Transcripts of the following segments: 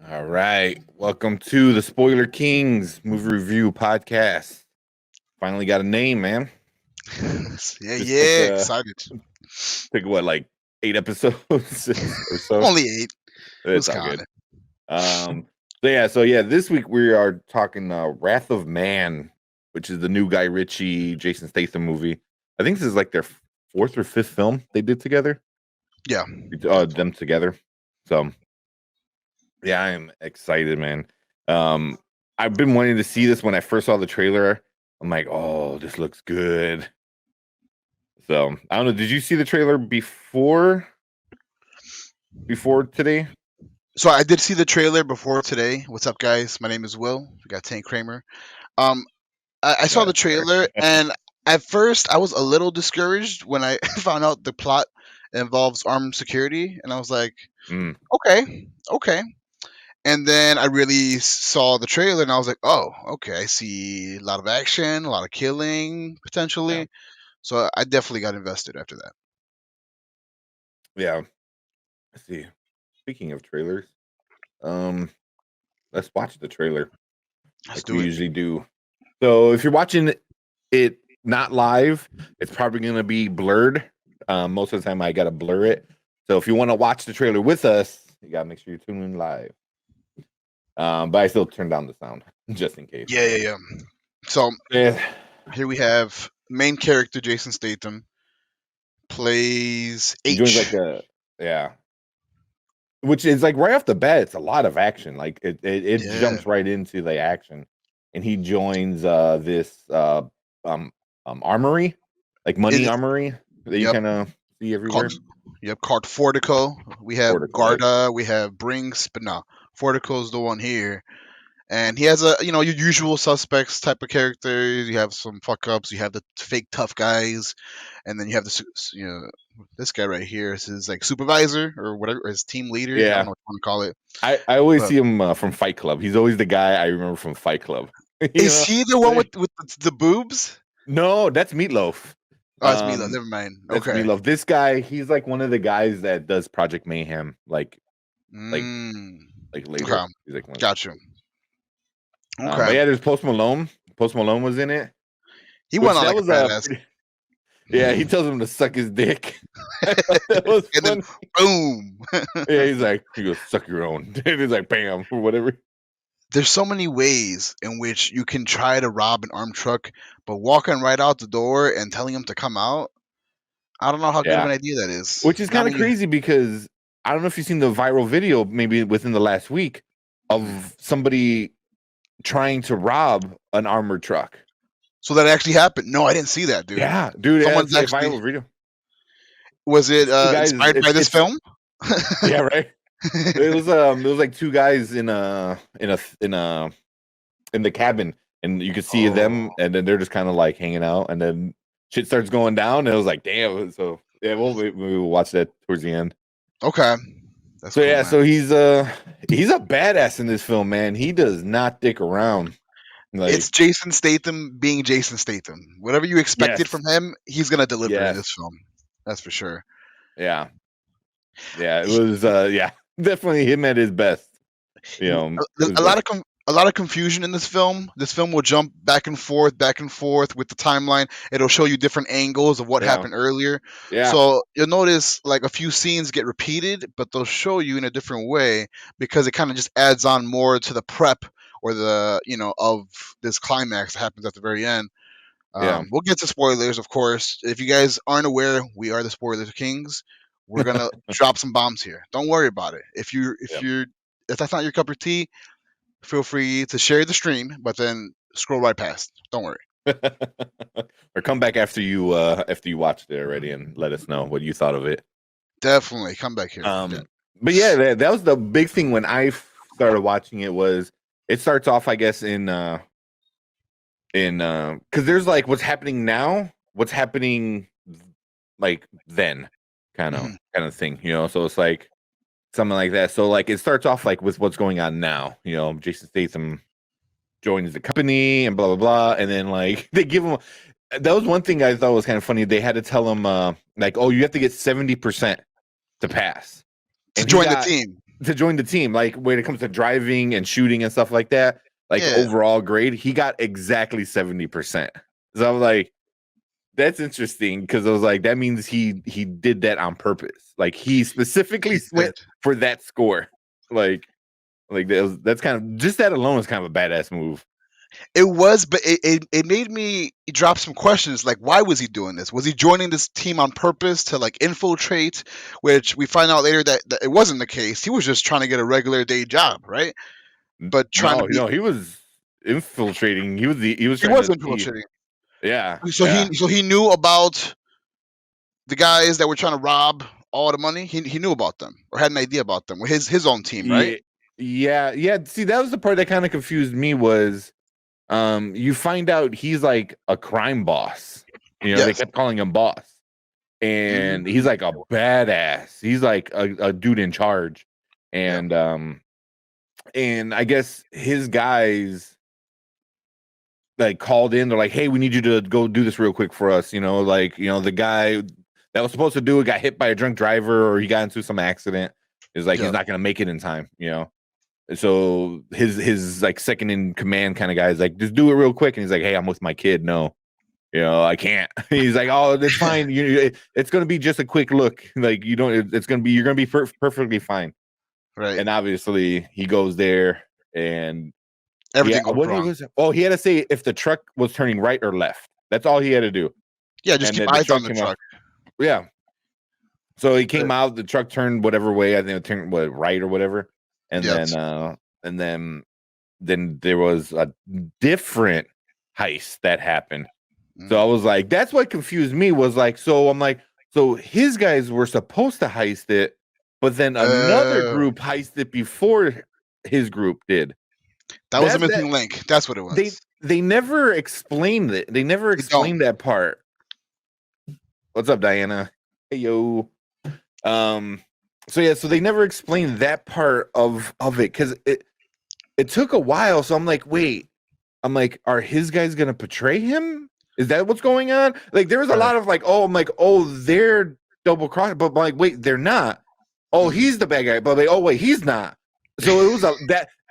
All right. Welcome to the Spoiler Kings movie review podcast. Finally got a name, man. Yeah, excited. Took what, like 8 episodes or so? Only 8. It's all good. So this week we are talking Wrath of Man, which is the new Guy Ritchie, Jason Statham movie. I think this is like their 4th or 5th film they did together. Yeah. Them together. So yeah, I am excited, man. I've been wanting to see this when I first saw the trailer. I'm like, oh, this looks good. So I don't know. Did you see the trailer before today? So I did see the trailer before today. What's up, guys? My name is Will. We got Tankcramer. I saw the trailer, and at first I was a little discouraged when I found out the plot involves armed security, and I was like, okay. And then I really saw the trailer, and I was like, oh, okay. I see a lot of action, a lot of killing potentially. Yeah. So I definitely got invested after that. Yeah. Let's see. Speaking of trailers, let's watch the trailer. We usually do. So if you're watching it not live, it's probably going to be blurred. Most of the time I got to blur it. So if you want to watch the trailer with us, you got to make sure you're tuning in live. But I still turn down the sound just in case. Yeah. So here we have main character Jason Statham plays H. He joins which is like right off the bat, it's a lot of action. Like it jumps right into the action, and he joins this armory, like money armory that you kind of see everywhere. Called Fortico. We have Garda, we have Brinks, but no, Fortico is the one here. And he has your usual suspects type of characters. You have some fuck ups. You have the fake tough guys, and then you have this guy right here is his like supervisor or whatever, or his team leader. Yeah, I don't know what you want to call it. I always see him from Fight Club. He's always the guy I remember from Fight Club. Is he the one with the boobs? No, that's Meatloaf. Oh, it's Meatloaf. Never mind. Okay, that's Meatloaf. This guy, he's like one of the guys that does Project Mayhem, like later. Okay. He's like one. Gotcha. Okay. But yeah, there's Post Malone. Post Malone was in it. He went on like a badass. Yeah, he tells him to suck his dick. That was and then boom. Yeah, he goes, suck your own. And he's like, bam, or whatever. There's so many ways in which you can try to rob an armed truck, but walking right out the door and telling him to come out, I don't know how good of an idea that is. Which is kind of crazy because I don't know if you've seen the viral video maybe within the last week of somebody trying to rob an armored truck. So that actually happened? No, I didn't see that, dude. Yeah, dude. Someone's actually viral video. Was it inspired by this film? Yeah, right. It was like two guys in the cabin, and you could see them, and then they're just kind of like hanging out, and then shit starts going down, and it was like, damn. So yeah, we'll watch that towards the end. Okay. That's so cool, yeah, man. So he's a badass in this film, man. He does not dick around. Like, it's Jason Statham being Jason Statham. Whatever you expected from him, he's gonna deliver in this film. That's for sure. Yeah. Yeah, it was definitely him at his best. You know, a lot of confusion in this film. This film will jump back and forth with the timeline. It'll show you different angles of what happened earlier. Yeah. So you'll notice like a few scenes get repeated, but they'll show you in a different way because it kind of just adds on more to the prep or the of this climax that happens at the very end. We'll get to spoilers, of course. If you guys aren't aware, we are the Spoiler Kings. We're gonna drop some bombs here. Don't worry about it. If that's not your cup of tea, feel free to share the stream, but then scroll right past. Don't worry. Or come back after you watched it already and let us know what you thought of it. Definitely come back here. But yeah, that was the big thing when I started watching it. Was it starts off, I guess, in because there's like what's happening now, what's happening like then, kind of thing, so it's like something like that. So like it starts off like with what's going on now, Jason Statham joins the company and blah blah blah, and then like they give him, that was one thing I thought was kind of funny. They had to tell him like, oh, you have to get 70% to pass to join the team. to join the team. Like when it comes to driving and shooting and stuff like that, like Yeah, overall grade, he got exactly 70%. So I was like, that's interesting because I was like, that means he did that on purpose. Like he specifically he went did. for that score. Like that's kind of just that alone is kind of a badass move. It was, but it made me drop some questions. Like, why was he doing this? Was he joining this team on purpose to like infiltrate? Which we find out later that it wasn't the case. He was just trying to get a regular day job, right? But trying to No, be, he was infiltrating. He was he trying was to see. infiltrating. Yeah, So yeah. he knew about the guys that were trying to rob all the money. He knew about them or had an idea about them with his own team, right? Yeah, yeah. See, that was the part that kind of confused me was you find out he's like a crime boss. They Yes. kept calling him boss. And he's Mhm. like a badass. He's like a dude in charge. Yeah. And I guess his guys like called in, they're like, hey, we need you to go do this real quick for us. The guy that was supposed to do it got hit by a drunk driver or he got into some accident. Is like he's Yeah. not gonna make it in time. So his like second in command kind of guy is like, just do it real quick. And he's like, hey, I'm with my kid. No, I can't. He's like, oh, that's fine. It's gonna be just a quick look. Like you don't. It's gonna be you're gonna be perfectly fine. Right. And obviously he goes there and Everything goes what he wrong. was. Oh, he had to say if the truck was turning right or left. That's all he had to do. Yeah, just And keep then the eyes on truck the came out. truck. Yeah. So he Uh, came out. The truck turned whatever way. I think it turned right or whatever. And then Yes. and then there was a different heist that happened. So I Mm. was like, that's what confused me was like, so I'm like, so his guys were supposed to heist it, but then another Uh, group heisted before his group did. that was the That's that missing link. That's what it they was. they never explained it. They never They don't. explained that part. What's up, Diana? Hey yo. Um so they never explained that part of it because it took a while. So I'm like, wait, I'm like, are his guys gonna betray him? Is that what's going on? Like, there was a Right. lot of like, oh, I'm like, oh, they're double crossing, but like, wait, they're not. Oh, Mhm. he's the bad guy, but like, oh wait, he's not. So it was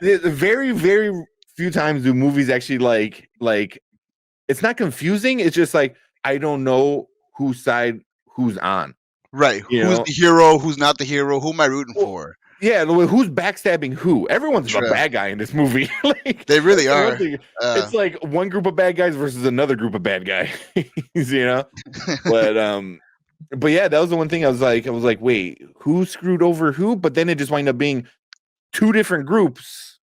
very, very few times do movies actually like it's not confusing. It's just like I don't know whose side who's on. Right. You Who's know, the hero? Who's not the hero? Who am I rooting well, for? yeah, who's backstabbing who? Everyone's a Sure. bad guy in this movie. Like They really that's the one are. thing. Uh, It's like one group of bad guys versus another group of bad guys. you know, but but yeah, that was the one thing I was like, wait, who screwed over who? But then it just wound up being two different groups.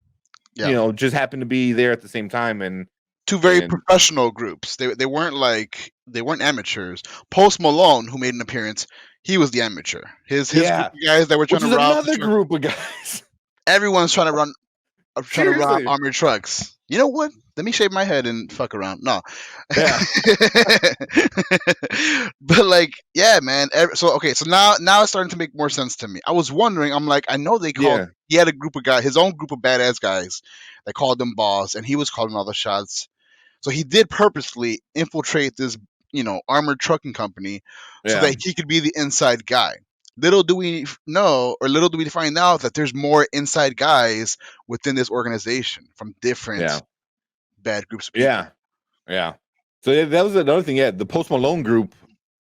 yeah. Just happened to be there at the same time, Two very and professional groups. They weren't amateurs. Post Malone, who made an appearance, he was the amateur. His group yeah, of guys that were trying which to is rob the another truck. group of guys. Everyone's trying to rob Seriously, armored trucks. You know what? Let me shave my head and fuck around. No. yeah, But like, yeah, man. So okay, so now it's starting to make more sense to me. I was wondering. I'm like, I know yeah, he had a group of guys, his own group of badass guys. They called him boss, and he was calling all the shots. So he did purposely infiltrate this, armored trucking company so yeah, that he could be the inside guy. Little do we know, or little do we find out that there's more inside guys within this organization from yeah, different bad groups of yeah. people. Yeah. So that was another thing. Yeah, the Post Malone group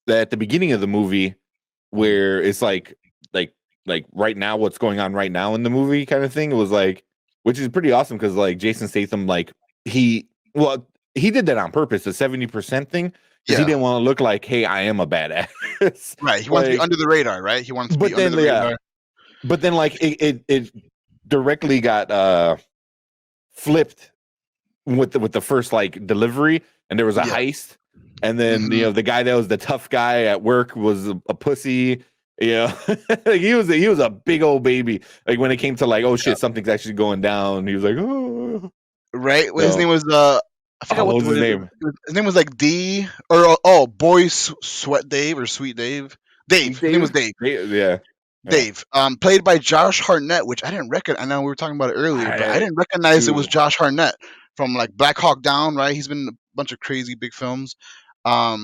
that at the beginning of the movie, Mhm. where it's like like right now, what's going on right now in the movie, kind of thing. It was like, which is pretty awesome because like Jason Statham, like well, he did that on purpose, the 70% thing, because he Yeah, didn't want to look like, hey, I am a badass. right. He wants to be like, under the radar, right? He wants to be but under then the yeah, radar. but then like it directly got flipped with the first like delivery, and there was a Yeah. heist, and then Hmm. the guy that was the tough guy at work was a pussy. Like, he was a big old baby. Like when it came to like, oh Yeah. shit, something's actually going down. He was like, oh, Right. Well, his so name was I forgot what was what his name? his name was like D or Boy Sweat Dave or Sweet Dave. Dave. Sweet His name was Dave. Dave. Yeah, yeah. Dave, played by Josh Hartnett, which I didn't recognize. I know we were talking about it earlier, but I I didn't recognize it was dude, Josh Hartnett from like Black Hawk Down, right? He's been in a bunch of crazy big films, or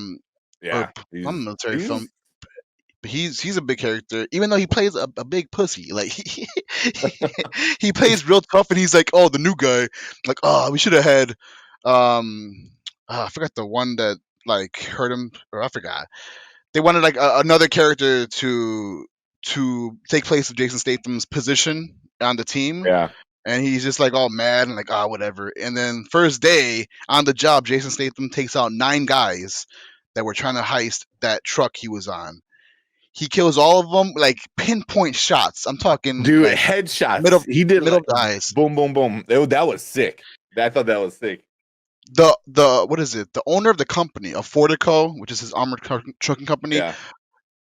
yeah. some military He's film. But he's a big character, even though he plays a big pussy. Like he plays real tough, and he's like, oh, the new guy. Like, oh, we should have had, I forgot the one that like hurt him, or I forgot. They wanted like another character to take place of Jason Statham's position on the team, Yeah. and he's just like all mad and like, whatever. And then first day on the job, Jason Statham takes out 9 guys that were trying to heist that truck he was on. He kills all of them, like pinpoint shots. I'm talking Dude, like headshots. He did middle like of the eyes. boom, boom, boom. That was sick. I thought that was sick. The what is it? The owner of the company, of Fortico, which is his armored trucking company, Yeah.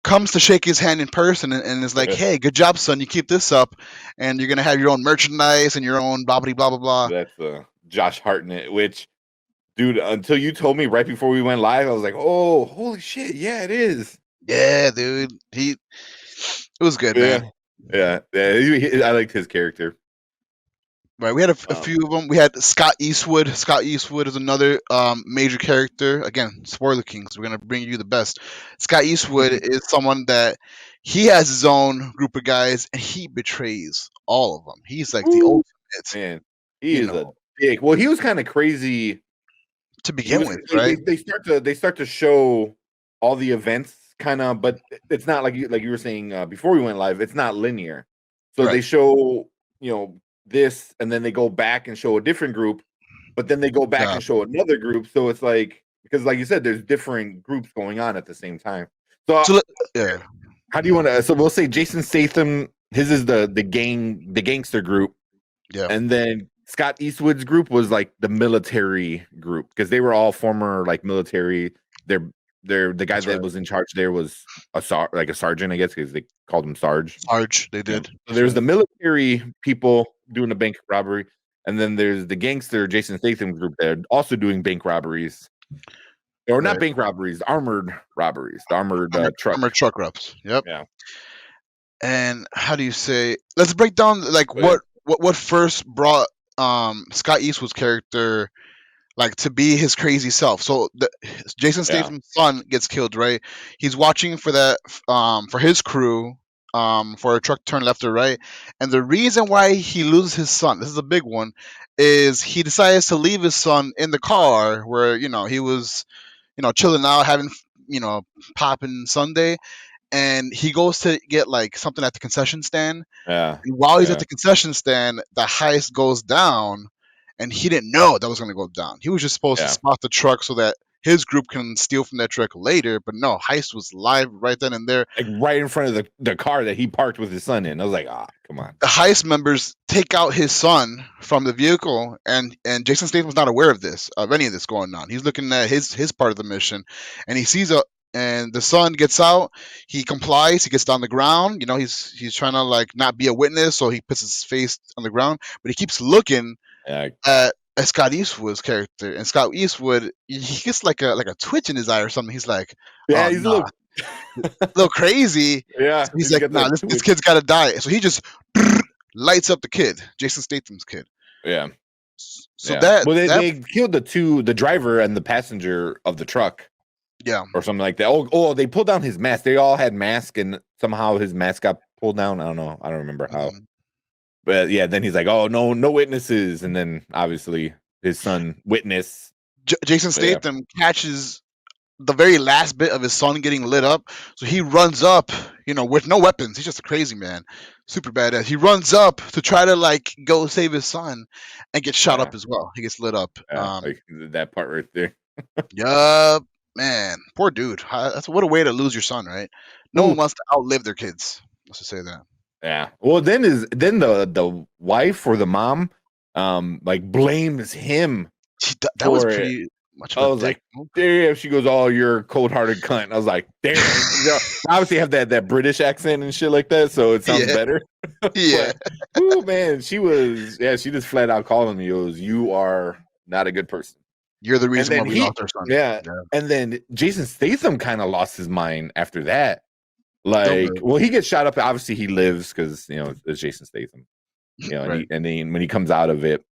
comes to shake his hand in person and is like, "Hey, good job, son. You keep this up, and you're gonna have your own merchandise and your own blah blah blah blah blah." That's Josh Hartnett, which, dude, until you told me right before we went live, I was like, oh, holy shit. Yeah, it is. Yeah, dude. It was good, Yeah. man. Yeah. I liked his character. Right, we had a few of them. We had Scott Eastwood. Scott Eastwood is another major character. Again, spoiler kings. We're gonna bring you the best. Scott Eastwood is someone that he has his own group of guys, and he betrays all of them. He's like the Ooh, ultimate, man, he you is a know, dick. Well, he was kind of crazy. to He begin was with, right? they start to show all the events kind of, but it's not like you were saying before we went live. It's not linear. So they Right. show, this, and then they go back and show a different group, but then they go back Yeah. and show another group. So it's like, because like you said, there's different groups going on at the same time. So So yeah, how do you want to? So we'll say Jason Statham. His is the gangster group. yeah, And then Scott Eastwood's group was like the military group, because they were all former like military. They're the guy that's that right. was in charge there was a sergeant, I guess, because they called him Sarge. Sarge, they did. So there's the military people doing a bank robbery, and then there's the gangster Jason Statham group that are also doing bank robberies. Or not Right. bank robberies, armored robberies, the armored truck. Armored truck reps. Yep. Yeah. And how do you say? Let's break down like Go ahead. what first brought Scott Eastwood's character like to be his crazy self. So Jason Yeah. Statham's son gets killed, right? He's watching for that for his crew for a truck to turn left or right, and the reason why he loses his son, this is a big one, is he decides to leave his son in the car where he was chilling out having popping Sunday, and he goes to get like something at the concession stand. Yeah. And while he's at Yeah. the concession stand, the heist goes down, and he didn't know that was going to go down. He was just supposed to Yeah. spot the truck so that his group can steal from that truck later. But no, heist was live right then and there. Like right in front of the car that he parked with his son in. I was like, come on. The heist members take out his son from the vehicle, and Jason Statham's not aware of any of this going on. He's looking at his part of the mission, and he sees and the son gets out. He complies. He gets down the ground. He's trying to like not be a witness, so he puts his face on the ground. But he keeps looking Yeah. at Scott Eastwood's character, and Scott Eastwood, he gets like a twitch in his eye or something. He's like, Yeah, "Oh he's no, a little crazy." yeah. So he's like, got "Nah, that this twitch. kid's got to die." So he just lights up the kid, Jason Statham's kid. Yeah. So Yeah. Well, that they killed the driver and the passenger of the truck yeah, or something like that. Oh, they pulled down his mask. They all had masks, and somehow his mask got pulled down. I don't know. I don't remember how. mhm. But yeah, then he's like, "Oh, no witnesses," and then obviously his son witness. Jason But yeah. Statham catches the very last bit of his son getting lit up, so he runs up, with no weapons. He's just a crazy man, super badass. He runs up to try to like go save his son, and gets shot Yeah. up as well. He gets lit up. Yeah, like that part right there. Yup, man, poor dude. That's what a way to lose your son, right? No one Ooh. wants to outlive their kids. Let's just say that. Yeah. Well, then the wife or the mom, like blames him That was for it. pretty much I of a was dick like, move. damn. She goes, "Oh, you're a cold-hearted cunt." I was like, damn. Obviously have that British accent and shit like that, so it sounds Yeah, better. yeah. But, oh man, she just flat out calling me. You are not a good person. You're the And reason why then we lost our son. yeah, Yeah, and then Jason Statham kind of lost his mind after that. a Like, little bit. well, he gets shot up. Obviously, he lives because it's Jason Statham. Right. And then when he comes out of it,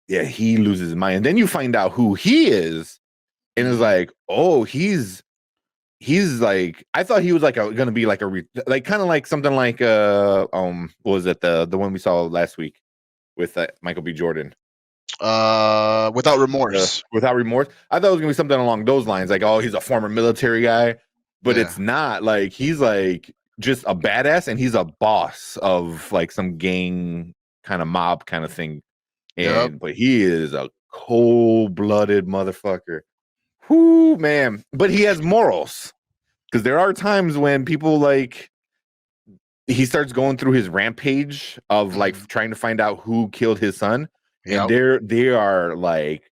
yeah, he loses his mind. And then you find out who he is, and it's like, oh, he's he's like, I thought he was like gonna be like like kind of like something like what was it, the one we saw last week with Michael B. Jordan, Without Remorse. Without Remorse. I thought it was gonna be something along those lines, like, oh, he's a former military guy, but Yeah. it's not. Like, he's like just a badass, and he's a boss of like some gang kind of mob kind of thing. Yep. But he is a cold-blooded motherfucker. Whoo, man. But he has morals. Because there are times when people like he starts going through his rampage of like trying to find out who killed his son. Yep. And they are like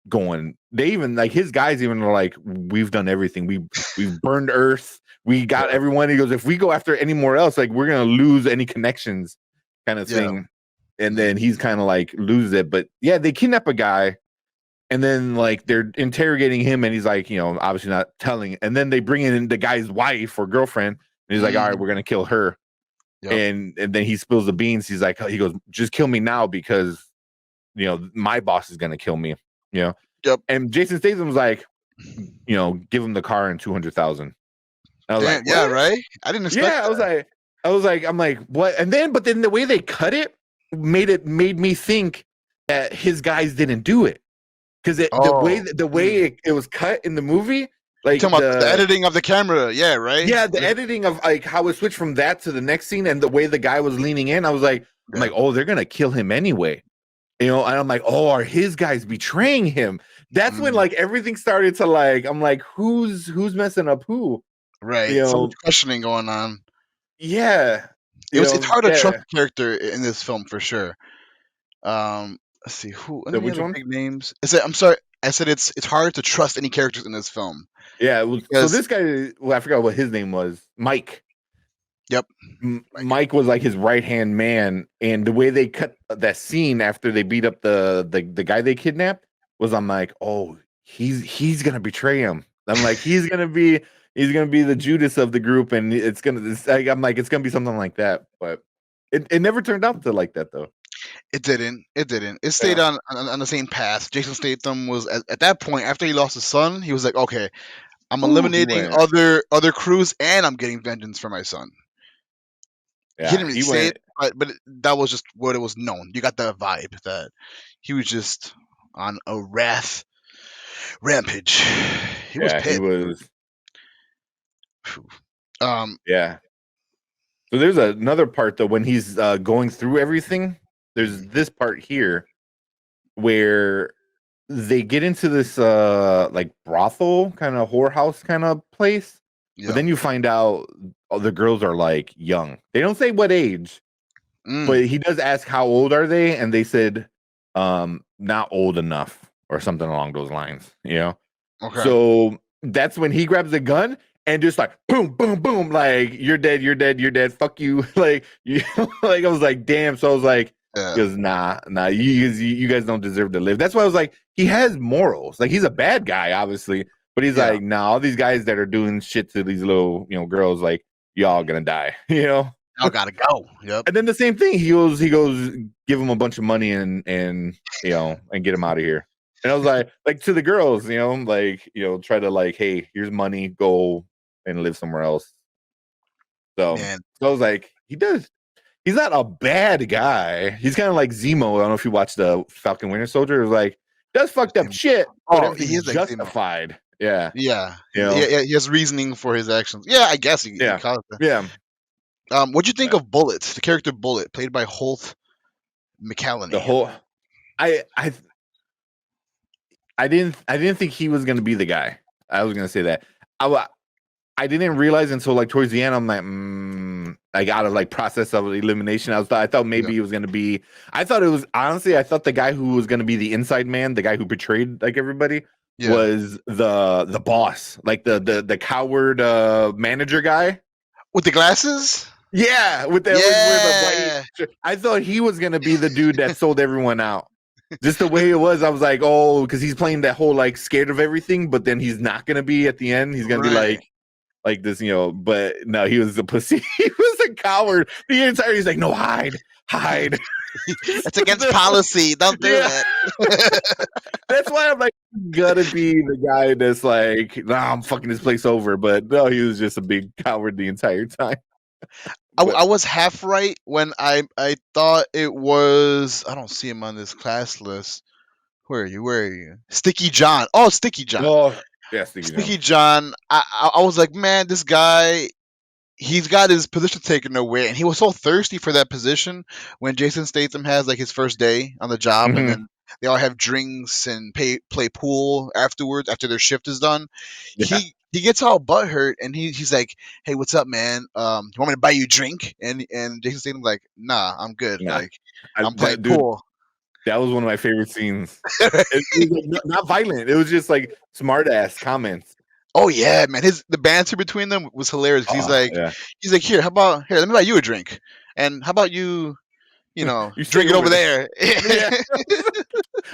going, they even like his guys even are like, we've done everything. We've burned Earth. We got everyone. He goes, if we go after any more else, like we're gonna lose any connections, kind of thing. And then he's kind of like loses it. But yeah, they kidnap a guy. And then like they're interrogating him, and he's like, obviously not telling. And then they bring in the guy's wife or girlfriend, and he's like, all right, we're gonna kill her. Yep. And then he spills the beans. He goes, just kill me now because my boss is gonna kill me. Yep. And Jason Statham's like, give him the car and 200,000. I was like, yeah, right. I didn't expect. Yeah, that. I'm like, what? And then, but then the way they cut it made me think that his guys didn't do it. Because the way it was cut in the movie, like talking about the editing of the camera, yeah, right? Yeah, the editing of like how it switched from that to the next scene, and the way the guy was leaning in, I was like, I'm like, oh, they're gonna kill him anyway, and I'm like, oh, are his guys betraying him? That's when like everything started to like, I'm like, who's messing up who? Right, some questioning going on. Yeah, it's hard to trust the character in this film for sure. Let's see who. Which one? Big names. I'm sorry. I said it's hard to trust any characters in this film. Yeah. So this guy, I forgot what his name was. Mike. Yep. Mike was like his right hand man, and the way they cut that scene after they beat up the guy they kidnapped was, I'm like, oh, he's gonna betray him. I'm like, he's gonna be the Judas of the group, and I'm like, it's gonna be something like that, but it never turned out to like that though. It didn't. It stayed on the same path. Jason Statham was at that point, after he lost his son, he was like, okay, I'm eliminating other crews, and I'm getting vengeance for my son. Yeah, he didn't really say it, but that was just what it was known. You got the vibe that he was just on a rampage. He was pissed. He was. Yeah. So there's another part though when he's going through everything. There's this part here where they get into this like brothel kind of whorehouse kind of place. Yep. But then you find out the girls are like young. They don't say what age, but he does ask how old are they, and they said not old enough or something along those lines. Okay. So that's when he grabs the gun and just like boom, boom, boom, like you're dead, you're dead, you're dead. Fuck you, like like I was like, damn. So I was like. Because nah, you guys don't deserve to live. That's why I was like, he has morals. Like he's a bad guy, obviously, but he's like, nah, all these guys that are doing shit to these little, girls, like y'all gonna die, Y'all gotta go. Yep. And then the same thing, he goes, give him a bunch of money and and get him out of here. And I was like to the girls, try to like, hey, here's money, go and live somewhere else. So I was like, he's not a bad guy. He's kind of like Zemo. I don't know if you watched the Falcon Winter Soldier. It was like, does fucked up shit, but he is justified. Like yeah. He has reasoning for his actions. Yeah, I guess he calls it. Yeah. What'd you think of Bullet, the character Bullet, played by Holt McCallany? The whole, I didn't think he was gonna be the guy. I was gonna say that. I didn't realize until like towards the end. I'm like, like out of like process of elimination. I thought maybe it was gonna be. I thought the guy who was gonna be the inside man, the guy who betrayed like everybody, was the boss, like the coward manager guy with the glasses. Yeah, with the white. I thought he was gonna be the dude that sold everyone out. Just the way it was, I was like, oh, because he's playing that whole like scared of everything, but then he's not gonna be at the end. He's gonna be like this, but no, he was a pussy. He was a coward. The entire he's like, no, hide. It's against policy. Don't do Yeah. it. That's why I'm like, gotta be the guy that's like, nah, I'm fucking this place over. But no, he was just a big coward the entire time. But I was half right when I thought it was. I don't see him on this class list. Where are you? Where are you? Sticky John. Oh, Sticky John. oh yeah, Sticky Sticky John. John. I was like, man, this guy. He's got his position taken away, and he was so thirsty for that position when Jason Statham has like his first day on the job, and Mhm. then they all have drinks and play pool afterwards after their shift is done. Yeah, He gets all butthurt, and he's like, "Hey, what's up, man? You want me to buy you a drink?" And Jason Statham's like, "Nah, I'm good. nah. Like, I'm playing That dude, pool." that was one of my favorite scenes. It was like not violent. It was just like smart ass comments. Oh yeah, man. The banter between them was hilarious. 'Cause Oh yeah, he's like, here, how about here? Let me buy you a drink, and how about you you stay drink it over over there. there. Yeah,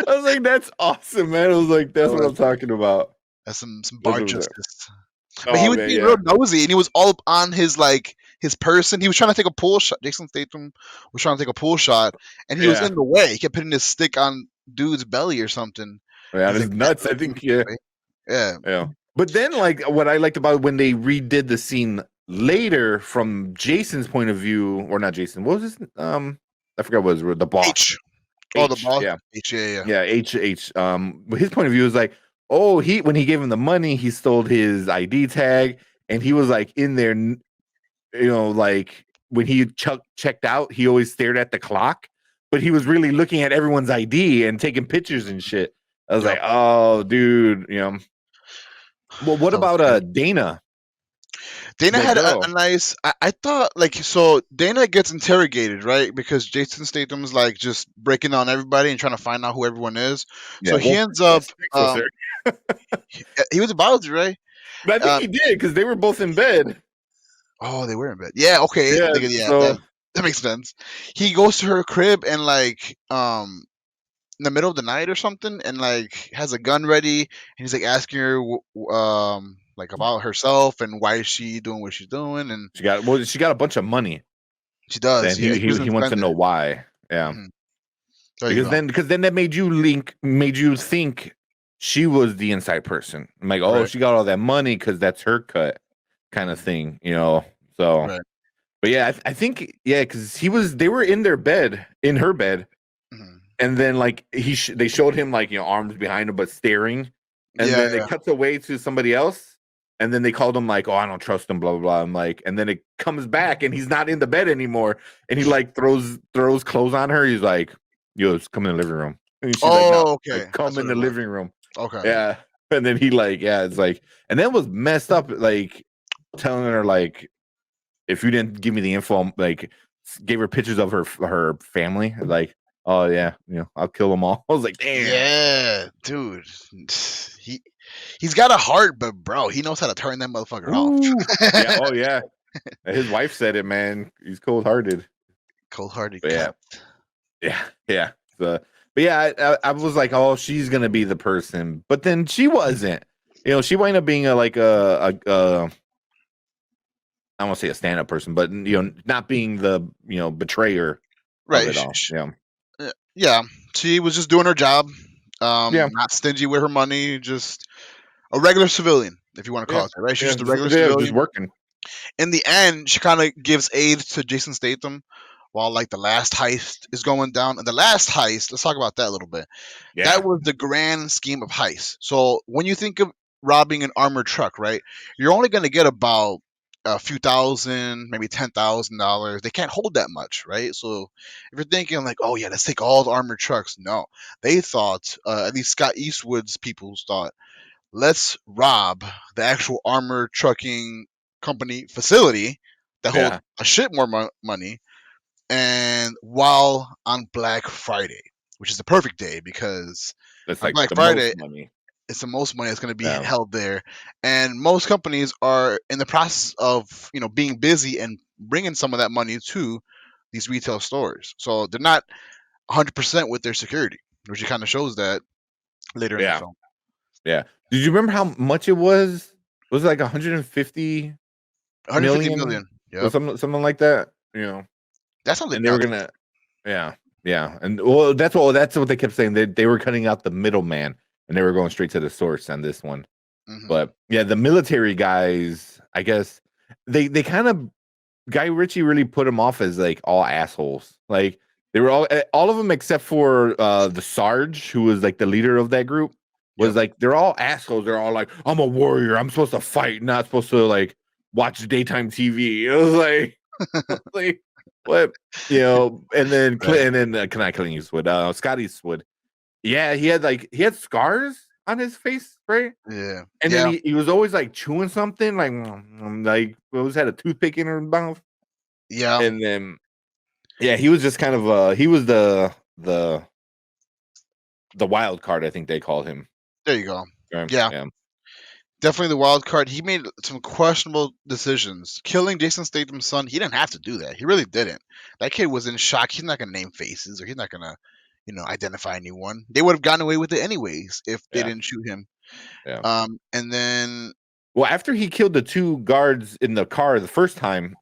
I was like, that's awesome, man. I was like, that's what Oh, I'm talking about. that's some That's bar what I'm saying. justice. But he Oh was man, being yeah, real nosy, and he was all up on his person. He was trying to take a pool shot. Jason Statham was trying to take a pool shot, and he was yeah, in the way. He kept hitting his stick on dude's belly or something. yeah. He's It's like, man, nuts. I he was think in yeah, the way. Yeah, yeah. But then, like, what I liked about when they redid the scene later from Jason's point of view, or not Jason, what was his? I forgot what was the boss. H. Oh, the H, boss. yeah, H. Yeah, yeah. yeah, H. But his point of view is like, oh, when he gave him the money, he stole his ID tag, and he was like in there, like when he checked out, he always stared at the clock, but he was really looking at everyone's ID and taking pictures and shit. I was like, Yep. oh, dude, Well, what That was about good. Dana, Dana the had a girl? nice. I thought like so. Dana gets interrogated, right? Because Jason Statham's like just breaking down everybody and trying to find out who everyone is. So Yeah, he well, ends up. so sorry. He was about to, right? But I think Um, he did because they were both in bed. oh, they were in bed. Yeah, okay. Yeah, Yeah, so that makes sense. He goes to her crib and like in the middle of the night or something, and like has a gun ready, and he's like asking her like about herself and why is she doing what she's doing, and she got a bunch of money. she does. Then Yeah, he she he, doesn't he wants to spend it. know why. Yeah. Mhm. There you go. Because then that made you think she was the inside person. I'm like, oh, Right, she got all that money because that's her cut, kind of thing. So, right. but yeah, I think yeah, because they were in her bed, Mhm. and then like they showed him like arms behind him but staring, and Yeah, then it yeah. cuts away to somebody else, and then they called him like, oh, I don't trust him, blah blah blah. I'm like, and then it comes back and he's not in the bed anymore, and he like throws clothes on her. He's like, yo, just come in the living room, and she's like, no, Oh, like okay. come That's in what the it was. living room, Okay. yeah. And then he like, yeah, it's like, and that was messed up, like telling her like, if you didn't give me the info, like gave her pictures of her family, like, oh yeah, I'll kill them all. I was like, damn. Yeah, dude. He he's got a heart, but bro, he knows how to turn that motherfucker off. Ooh. Yeah. Oh yeah. His wife said it, man. He's cold hearted. Cold-hearted But yeah. cat. Yeah. Yeah. So, but yeah, I was like, oh, she's gonna be the person, but then she wasn't. She wound up being I don't want to say a stand up person, but not being the betrayer of Right. it all. Yeah. Yeah. She was just doing her job. Yeah. Not stingy with her money, just a regular civilian, if you want to Yeah. call it that, right? She's Yeah. just a regular Just civilian. working. In the end, she kind of gives aid to Jason Statham while like the last heist is going down. And the last heist, let's talk about that a little bit. That Yeah. was the grand scheme of heist. So when you think of robbing an armored truck, right, you're only going to get about a few thousand, maybe $10,000. They can't hold that much, right? So if you're thinking like, oh yeah, let's take all the armored trucks, no, they thought, at least Scott Eastwood's people thought, let's rob the actual armored trucking company facility that holds Yeah. a shit more money, and while on Black Friday, which is the perfect day because That's on like Black the Friday most money. it's the most money that's going to be Yeah. held there, and most companies are in the process of being busy and bringing some of that money to these retail stores. So they're not 100% with their security, which kind of shows that later in the Yeah. film. Yeah. Did you remember how much it was? Was it like 150 150 million million. or Yep, something like that? that's how they And they were got. gonna, yeah. Yeah, and well, that's what they kept saying. They were cutting out the middleman, and they were going straight to the source on this one. Hmm. But yeah, the military guys, I guess they kind of Guy Ritchie really put them off as like all assholes. Like they were all of them except for the Sarge, who was like the leader of that group, was Yep. like they're all assholes. They're all like, I'm a warrior. I'm supposed to fight, not supposed to like watch daytime TV. It was like what and then Right. can I Clint Eastwood, Scott Eastwood. Yeah, he had scars on his face, right? Yeah. And then Yeah. he was always like chewing something, like always had a toothpick in her mouth. Yeah. And then yeah, he was just kind of he was the wild card, I think they called him. There you go. Yeah. Yeah. Yeah. Definitely the wild card. He made some questionable decisions. Killing Jason Statham's son, he didn't have to do that. He really didn't. That kid was in shock. He's not gonna name faces, or he's not gonna, identify anyone. They would have gotten away with it anyways if they Yeah. didn't shoot him. Yeah. And then Well, after he killed the two guards in the car the first time,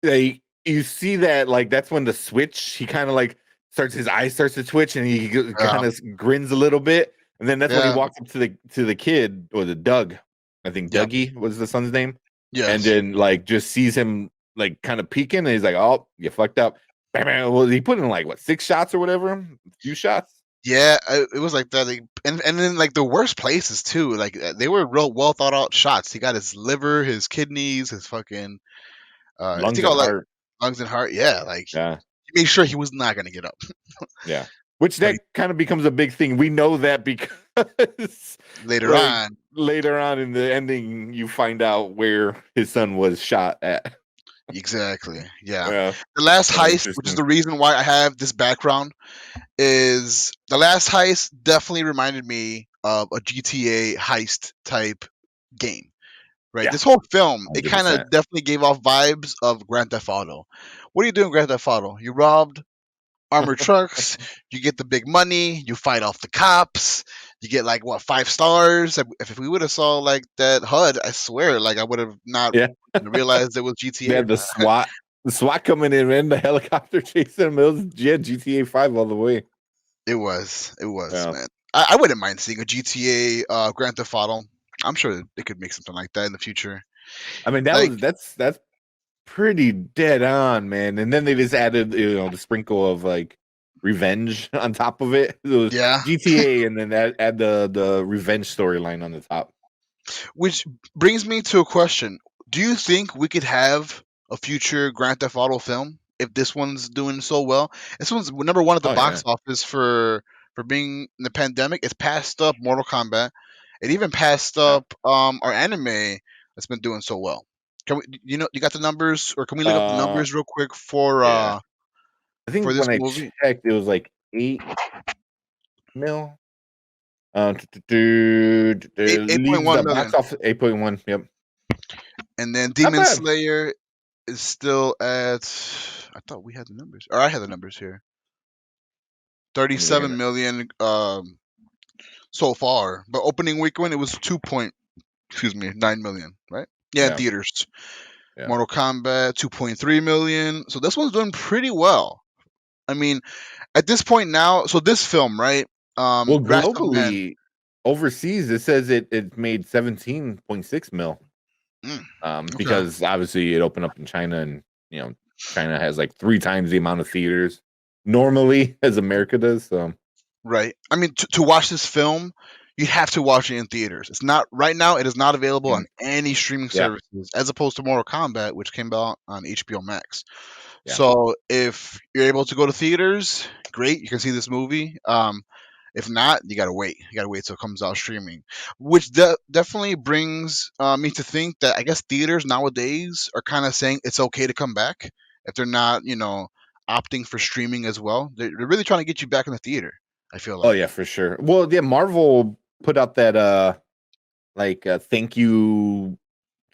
they you see that like that's when the switch he kind of like his eyes starts to twitch and he kind of grins a little bit, and then that's when he yeah, walks up to the kid, or the Doug, I think yep, Dougie was the son's name, and yes, then like just sees him like kind of peeking, and he's like, oh, you fucked up. Bam, bam. Well, he put in like what, 6 shots or whatever, a few shots. yeah. It was like that, and then like the worst places too. Like they were real well thought out shots. He got his liver, his kidneys, his fucking I Lungs think and all like heart. lungs and heart. Yeah, like Yeah. he made sure he was not gonna get up. Yeah. Which But that kind of becomes a big thing. We know that because later like on, later on in the ending you find out where his son was shot at. exactly. Yeah. Yeah. The last Yeah, heist, which is interesting. the reason why I have this background, is the last heist definitely reminded me of a GTA heist type game. Right. Yeah. This whole film, it kind 100%. of definitely gave off vibes of Grand Theft Auto. What are you doing, in Grand Theft Auto? You robbed armored trucks, you get the big money, you fight off the cops, you get like what 5 stars. If we would have saw like that HUD, I swear, like I would have not Yeah. realized it was They GTA. had the SWAT coming in, man, the helicopter chasing him. It was GTA 5 all the way. It was, Yeah. man. I wouldn't mind seeing a GTA Grand Theft Auto. I'm sure they could make something like that in the future. I mean, Like, that's pretty dead on, man. And then they just added, the sprinkle of like revenge on top of it. It was yeah, GTA, and then add the revenge storyline on the top. which brings me to a question. Do you think we could have a future Grand Theft Auto film if this one's doing so well? This one's number one at the Oh box yeah. office for being in the pandemic. It's passed up Mortal Kombat. It even passed Yeah. up our anime that's been doing so well. Can we, you got the numbers, or can we look up the Uh numbers real quick for yeah. I for think this when I movie? checked, it was like 8 mil. Eight point Leads one the box million, office 8.1. Yep. and then Not Demon bad. Slayer is still at. I thought we had the numbers, or I had the numbers here. Let me look at 37 it. million so far, but opening weekend it was 9 million, right? Yeah, in Yeah. theaters. Yeah. Mortal Kombat 2.3 million. So this one's doing pretty well. I mean, at this point now, so this film, right? Well, Wrath of Man. globally, overseas, it says it made 17.6 mil. Mm, okay. Because obviously it opened up in China, and China has like 3 times the amount of theaters normally as America does. So Right. I mean, to watch this film, you have to watch it in theaters. It's not right now. It is not available mm, on any streaming yeah, services, as opposed to Mortal Kombat, which came out on HBO Max. yeah. So if you're able to go to theaters, great. You can see this movie. If not, you gotta wait. You gotta wait till it comes out streaming, which definitely brings me to think that I guess theaters nowadays are kind of saying it's okay to come back if they're not, opting for streaming as well. They're really trying to get you back in the theater. I feel Oh like. yeah, for sure. Well, yeah, Marvel put out that like thank you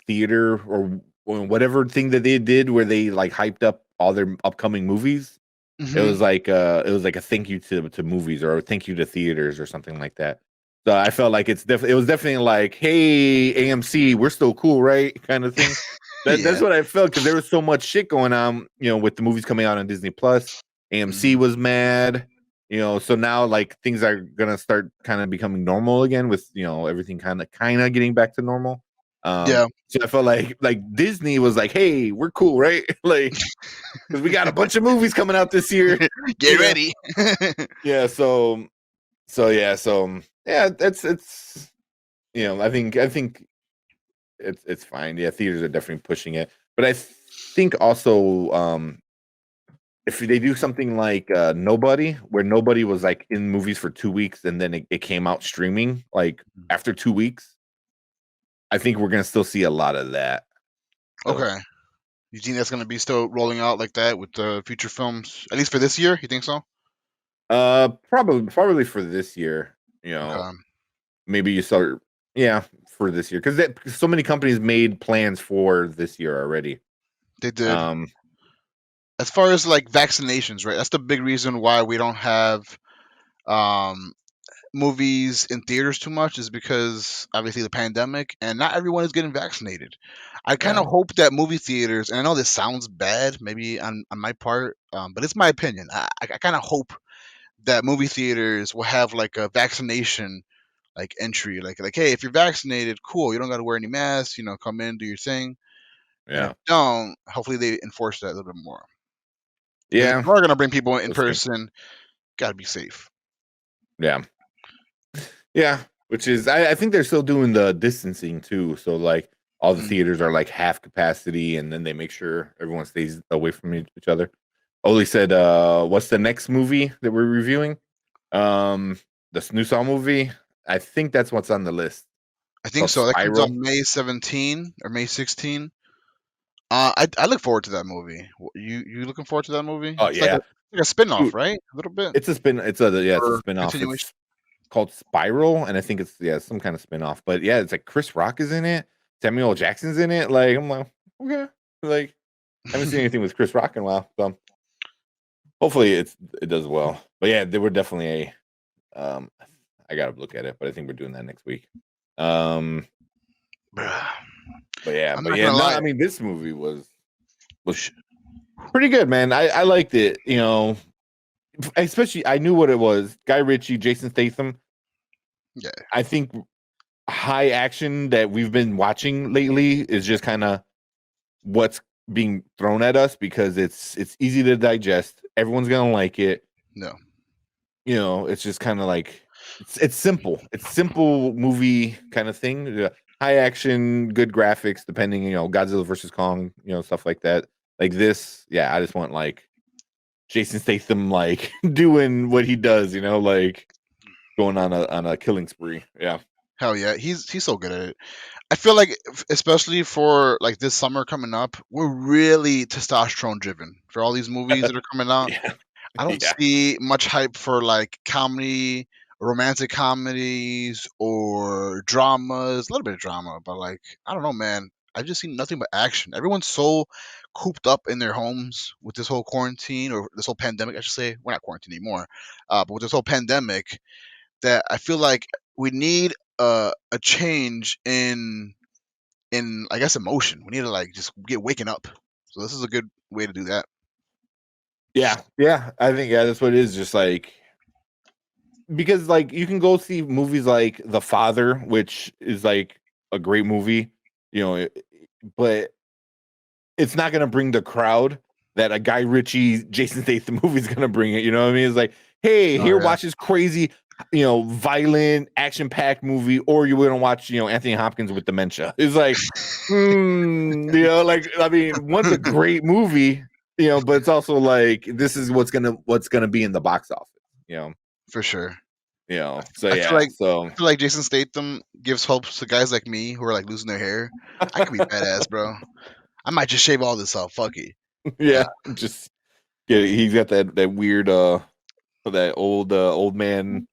theater, or whatever thing that they did, where they like hyped up all their upcoming movies. Hmm. It was like a thank you to movies, or a thank you to theaters, or something like that. So I felt like it was definitely like, hey, AMC, we're still cool, right? Kind of thing. That's Yeah. what I felt, because there was so much shit going on, with the movies coming out on Disney Plus. AMC was mad. So now like things are gonna start kind of becoming normal again with everything kind of getting back to normal. Yeah. So I felt like Disney was like, hey, we're cool, right? Like, because we got a bunch of movies coming out this year. Get ready. Yeah. Yeah. It's I think it's fine. Yeah, theaters are definitely pushing it, but I think also if they do something like Nobody, where Nobody was like in movies for 2 weeks and then it came out streaming like after 2 weeks, I think we're gonna still see a lot of that. So, Okay. You think that's going to be still rolling out like that with the future films, at least for this year? You think so? probably for this year. Okay. Maybe you start, yeah, for this year because so many companies made plans for this year already. They did. Um, As far as like vaccinations, right? That's the big reason why we don't have um, movies in theaters too much is because obviously the pandemic and not everyone is getting vaccinated. I kind yeah, of hope that movie theaters, and I know this sounds bad, maybe on my part, but it's my opinion. I kind of hope that movie theaters will have like a vaccination like entry, like hey, if you're vaccinated, cool, you don't got to wear any masks, come in, do your thing, and if yeah, you don't, hopefully they enforce that a little bit more. Because if yeah. you are gonna bring people in We'll see. person, gotta be safe. Yeah, yeah. Which is, I think they're still doing the distancing too. So like all the Mm. theaters are like half capacity, and then they make sure everyone stays away from each other. Oli said, "What's the next movie that we're reviewing? Um, the new Saw movie. I think that's what's on the list. I It's think called so. That comes Spiral. on May 17 or May 16. I look forward to that movie. You looking forward to that movie? Oh It's like yeah, a spin-off, dude. right? A little bit It's a spin. It's a or spinoff. continuation. It's called Spiral, and I think it's some kind of spinoff. But yeah, it's like Chris Rock is in it. Samuel L. Jackson's in it. Like I'm like, okay, like I haven't seen anything with Chris Rock in a while. So hopefully it does well. But yeah, they were definitely a. I gotta look at it, but I think we're doing that next week. Um, Bruh, I'm but not yeah, gonna no, lie. I mean this movie was pretty good, man. I liked it. Especially I knew what it was. Guy Ritchie, Jason Statham. Yeah, I think high action that we've been watching lately is just kind of what's being thrown at us because it's easy to digest. Everyone's gonna like it. no, It's just kind of like it's simple. It's simple movie kind of thing. Yeah. High action, good graphics, depending, Godzilla versus Kong, stuff like that. Like this, yeah, I just want like Jason Statham like doing what he does, like going on a killing spree. Yeah. hell yeah, he's so good at it. I feel like, especially for like this summer coming up, we're really testosterone driven for all these movies that are coming out. Yeah. I don't Yeah. see much hype for like comedy, romantic comedies, or dramas. A little bit of drama, but like I don't know, man. I've just seen nothing but action. Everyone's so cooped up in their homes with this whole quarantine or this whole pandemic. I should say we're not quarantined anymore, but with this whole pandemic, that I feel like we need a change in I guess emotion. We need to like just get waking up. So this is a good way to do that. Yeah. Yeah. I think that's what it is. Just like because like you can go see movies like The Father, which is like a great movie, but it's not gonna bring the crowd that a Guy Ritchie, Jason Statham movie is gonna bring it. You know what I mean? It's like, hey, Oh here, yeah, watch this crazy, violent, action-packed movie, or you wouldn't watch, Anthony Hopkins with dementia. It's like, like I mean, one's a great movie, but it's also like this is what's gonna be in the box office, for sure. So I feel yeah, like I feel like Jason Statham gives hope to guys like me who are like losing their hair. I could be badass, bro. I might just shave all this off. Fuck it. yeah, Nah, just he's got that weird that old man.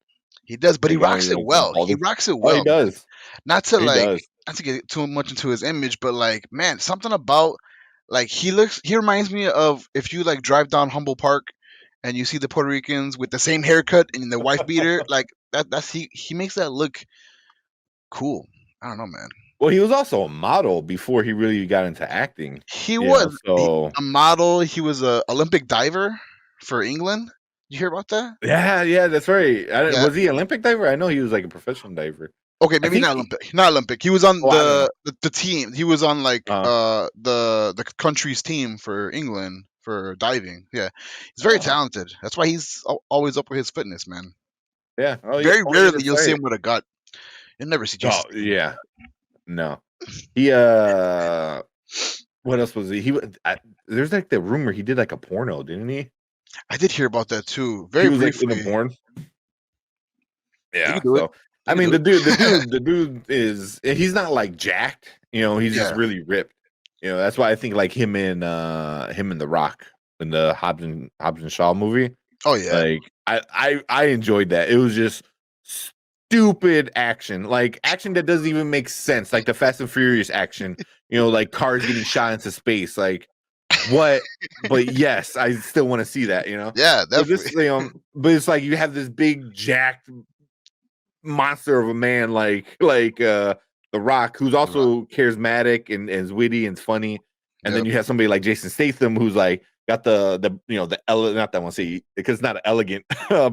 he does, but he Like I don't rocks even know it what you want to well. call He this. rocks it Oh, he well. does. Not to He like does. not to get too much into his image, but like man, something about like he reminds me of if you like drive down Humble Park and you see the Puerto Ricans with the same haircut and the wife beater, like that's he makes that look cool. I don't know, man. Well, he was also a model before he really got into acting. He was So a model. He was a Olympic diver for England. You hear about that? Yeah, that's right. Yeah. Was he Olympic diver? I know he was like a professional diver. Okay, I maybe think. not Olympic. Not Olympic. He was on Oh, I don't know. the team. He was on like Uh, the country's team for England for diving. Yeah, he's very oh, talented. That's why he's always up with his fitness, man. yeah. Very Oh, yeah. rarely That's you'll see right. him with a gut. You'll never see Jason Oh, Statham. yeah. No. He what else was he? There's like the rumor he did like a porno, didn't he? I did hear about that too, He very was like in a briefly. porn. He Yeah. could do it. So He I could mean, do the dude is he's not like jacked. He's just Yeah. really ripped. That's why I think like him and The Rock in the Hobbs and Shaw movie. Oh yeah. Like I enjoyed that. It was just stupid action, like action that doesn't even make sense, like the Fast and Furious action. Like cars getting shot into space. Like what? But yes, I still want to see that. Yeah, But this, definitely. but it's like you have this big jacked monster of a man, like The Rock, who's also charismatic and is witty and funny. And then Yep. you have somebody like Jason Statham, who's like got not that one say because it's not an elegant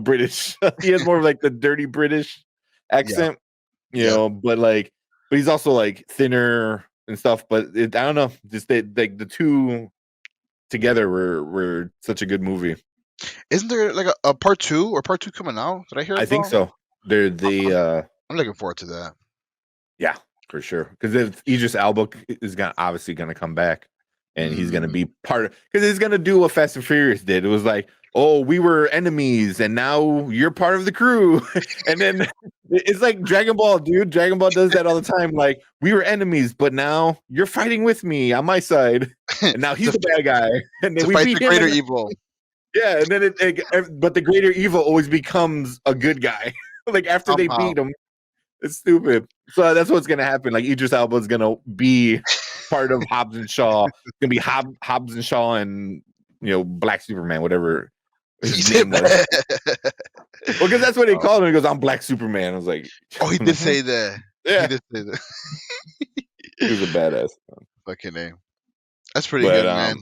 British. He has more of like the dirty British Yeah. accent, Yeah. but he's also like thinner and stuff. But I don't know, just like the two together were such a good movie. Isn't there like a part two or part two coming out? Did I hear I think about? so. They're I'm looking forward to that. Yeah, for sure. Because if Idris Elba is obviously gonna come back, and he's gonna Mm. be part of, because he's gonna do what Fast and Furious did. It was like, oh, we were enemies, and now you're part of the crew. And then it's like Dragon Ball, dude. Dragon Ball does that all the time. Like, we were enemies, but now you're fighting with me on my side, and now he's to, the bad guy, and then to we fight beat the him. greater And evil. yeah, and then but the greater evil always becomes a good guy. Like after they Somehow. beat him. It's stupid. So that's what's gonna happen. Like Idris Elba is gonna be part of Hobbs and Shaw. It's gonna be Hobbs and Shaw and Black Superman, whatever his name was. Well, because that's what they called him. He goes, "I'm Black Superman." I was like, Oh, he did say that. Yeah, He did say that. he was a badass. Fucking name. That's pretty But good, man.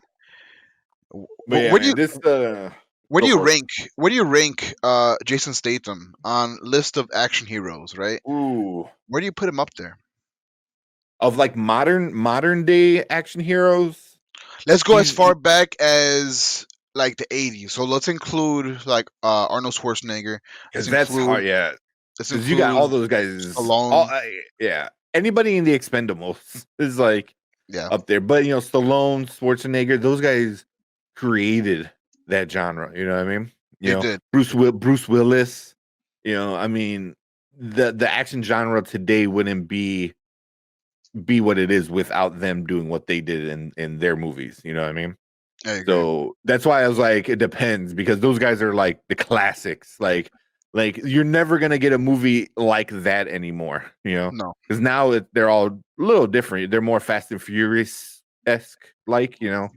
but yeah, What do man, you this where go do you for it. rank Jason Statham on list of action heroes, right? Ooh, Where do you put him up there? of like modern day action heroes. Let's go as He's far back as like the 80s. So let's include like Arnold Schwarzenegger. Let's because that's include hard. Yeah, let's because you got all include those guys. Stallone. Yeah, anybody in the Expendables is like Yeah, up there. But Stallone, Schwarzenegger, those guys created that genre. You know what I mean? they did. Bruce Willis. I mean, the action genre today wouldn't be what it is without them doing what they did in their movies. You know what I mean? I agree. So that's why I was like, it depends, because those guys are like the classics. Like you're never gonna get a movie like that anymore. No. Because now they're all a little different. They're more Fast and Furious esque, like Yeah.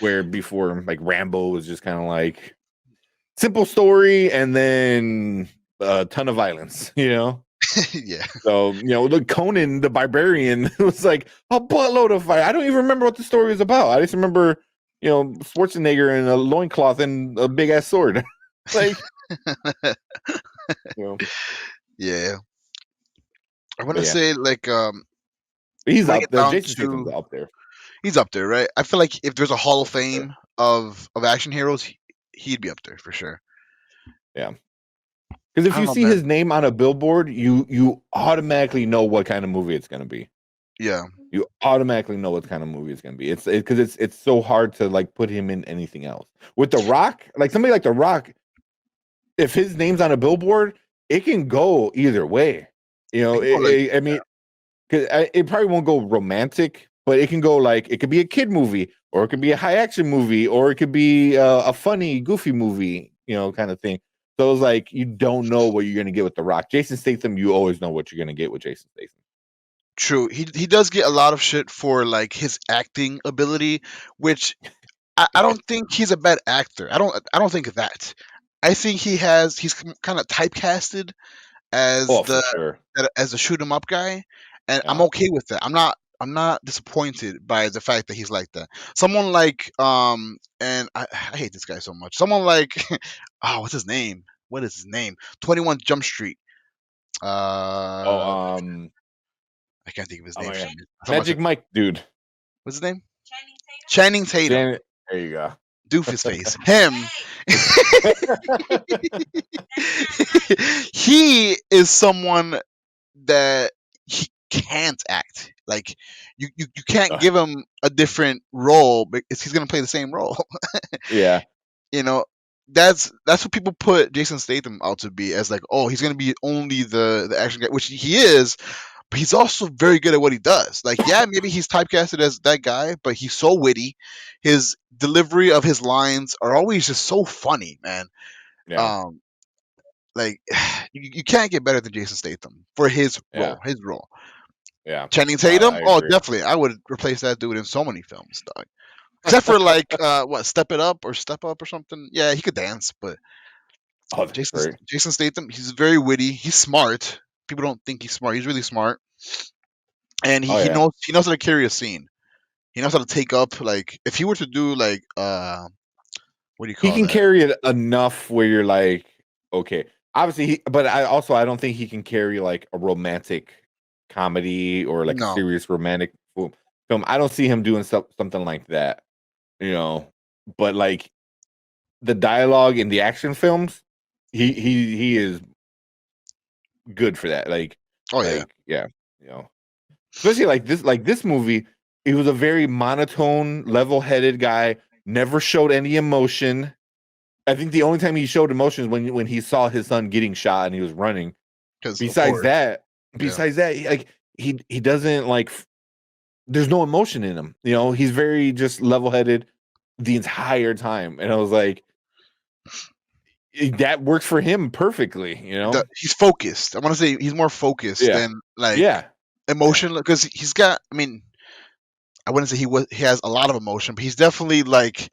where before like Rambo was just kind of like simple story and then a ton of violence. Yeah. So the Conan the Barbarian was like a buttload of fire. I don't even remember what the story was about. I just remember Schwarzenegger in a loincloth and a big ass sword. Like Yeah. I want but to yeah, say like he's bring up it there. down Jason Statham's to up there. he's up there, right? I feel like if there's a Hall of For sure. Fame of action heroes, he'd be up there for sure. Yeah. Because if I you don't know, see man. his name on a billboard, you automatically know what kind of movie it's going to be. Yeah. You automatically know what kind of movie it's going to be. It's because it's so hard to like put him in anything else. With The Rock, like somebody like The Rock, if his name's on a billboard, it can go either way. I mean, because it probably won't go romantic, but it can go like it could be a kid movie, or it could be a high action movie, or it could be a funny, goofy movie, kind of thing. So it's like you don't know what you're gonna get with The Rock. Jason Statham, you always know what you're gonna get with Jason Statham. True. He does get a lot of shit for like his acting ability, which I don't think he's a bad actor. I don't think that. I think he's kind of typecasted as Oh, for sure. as the shoot 'em up guy, and I'm Yeah. okay with that. I'm not disappointed by the fact that he's like that. Someone like and I hate this guy so much. Someone like oh, what's his name? What is his name? 21 Jump Street. Oh, I can't think of his oh name. my god, Someone Magic said, Mike, dude. what's his name? Channing Tatum. Janet, there you go. Doofus face. Him. He is someone that he can't act. Like you can't give him a different role because he's gonna play the same role. Yeah, You know, that's what people put Jason Statham out to be as like, oh, he's gonna be only the action guy, which he is, but he's also very good at what he does. Like, yeah, maybe he's typecasted as that guy, but he's so witty. His delivery of his lines are always just so funny, man. yeah, Um, like you can't get better than Jason Statham for his yeah, role. His role. yeah. Channing No, Tatum, I oh, agree. definitely, I would replace that dude in so many films, dog. Except for like what, Step It Up or Step Up or something. Yeah, he could dance, but Oh, that's Jason great. Jason Statham, he's very witty. He's smart. People don't think he's smart. He's really smart, and Oh he yeah, knows how to carry a scene. He knows how to take up, like, if he were to do like what do you he call can that? carry it enough where you're like, okay. Obviously, but I don't think he can carry like a romantic comedy or like a No. serious romantic film. I don't see him doing something like that, you know. But like the dialogue in the action films, he is good for that. Oh yeah. Yeah, you know, especially like this movie. He was a very monotone, level-headed guy. Never showed any emotion. I think the only time he showed emotion is when he saw his son getting shot and he was running. Because of Besides course. that, Yeah. he doesn't like. There's no emotion in him. You know, he's very just level-headed the entire time, and I was like, that works for him perfectly. You know. He's focused. I want to say he's more focused Yeah. than like Yeah. emotional, because he's got. I mean, I wouldn't say he has a lot of emotion, but he's definitely like,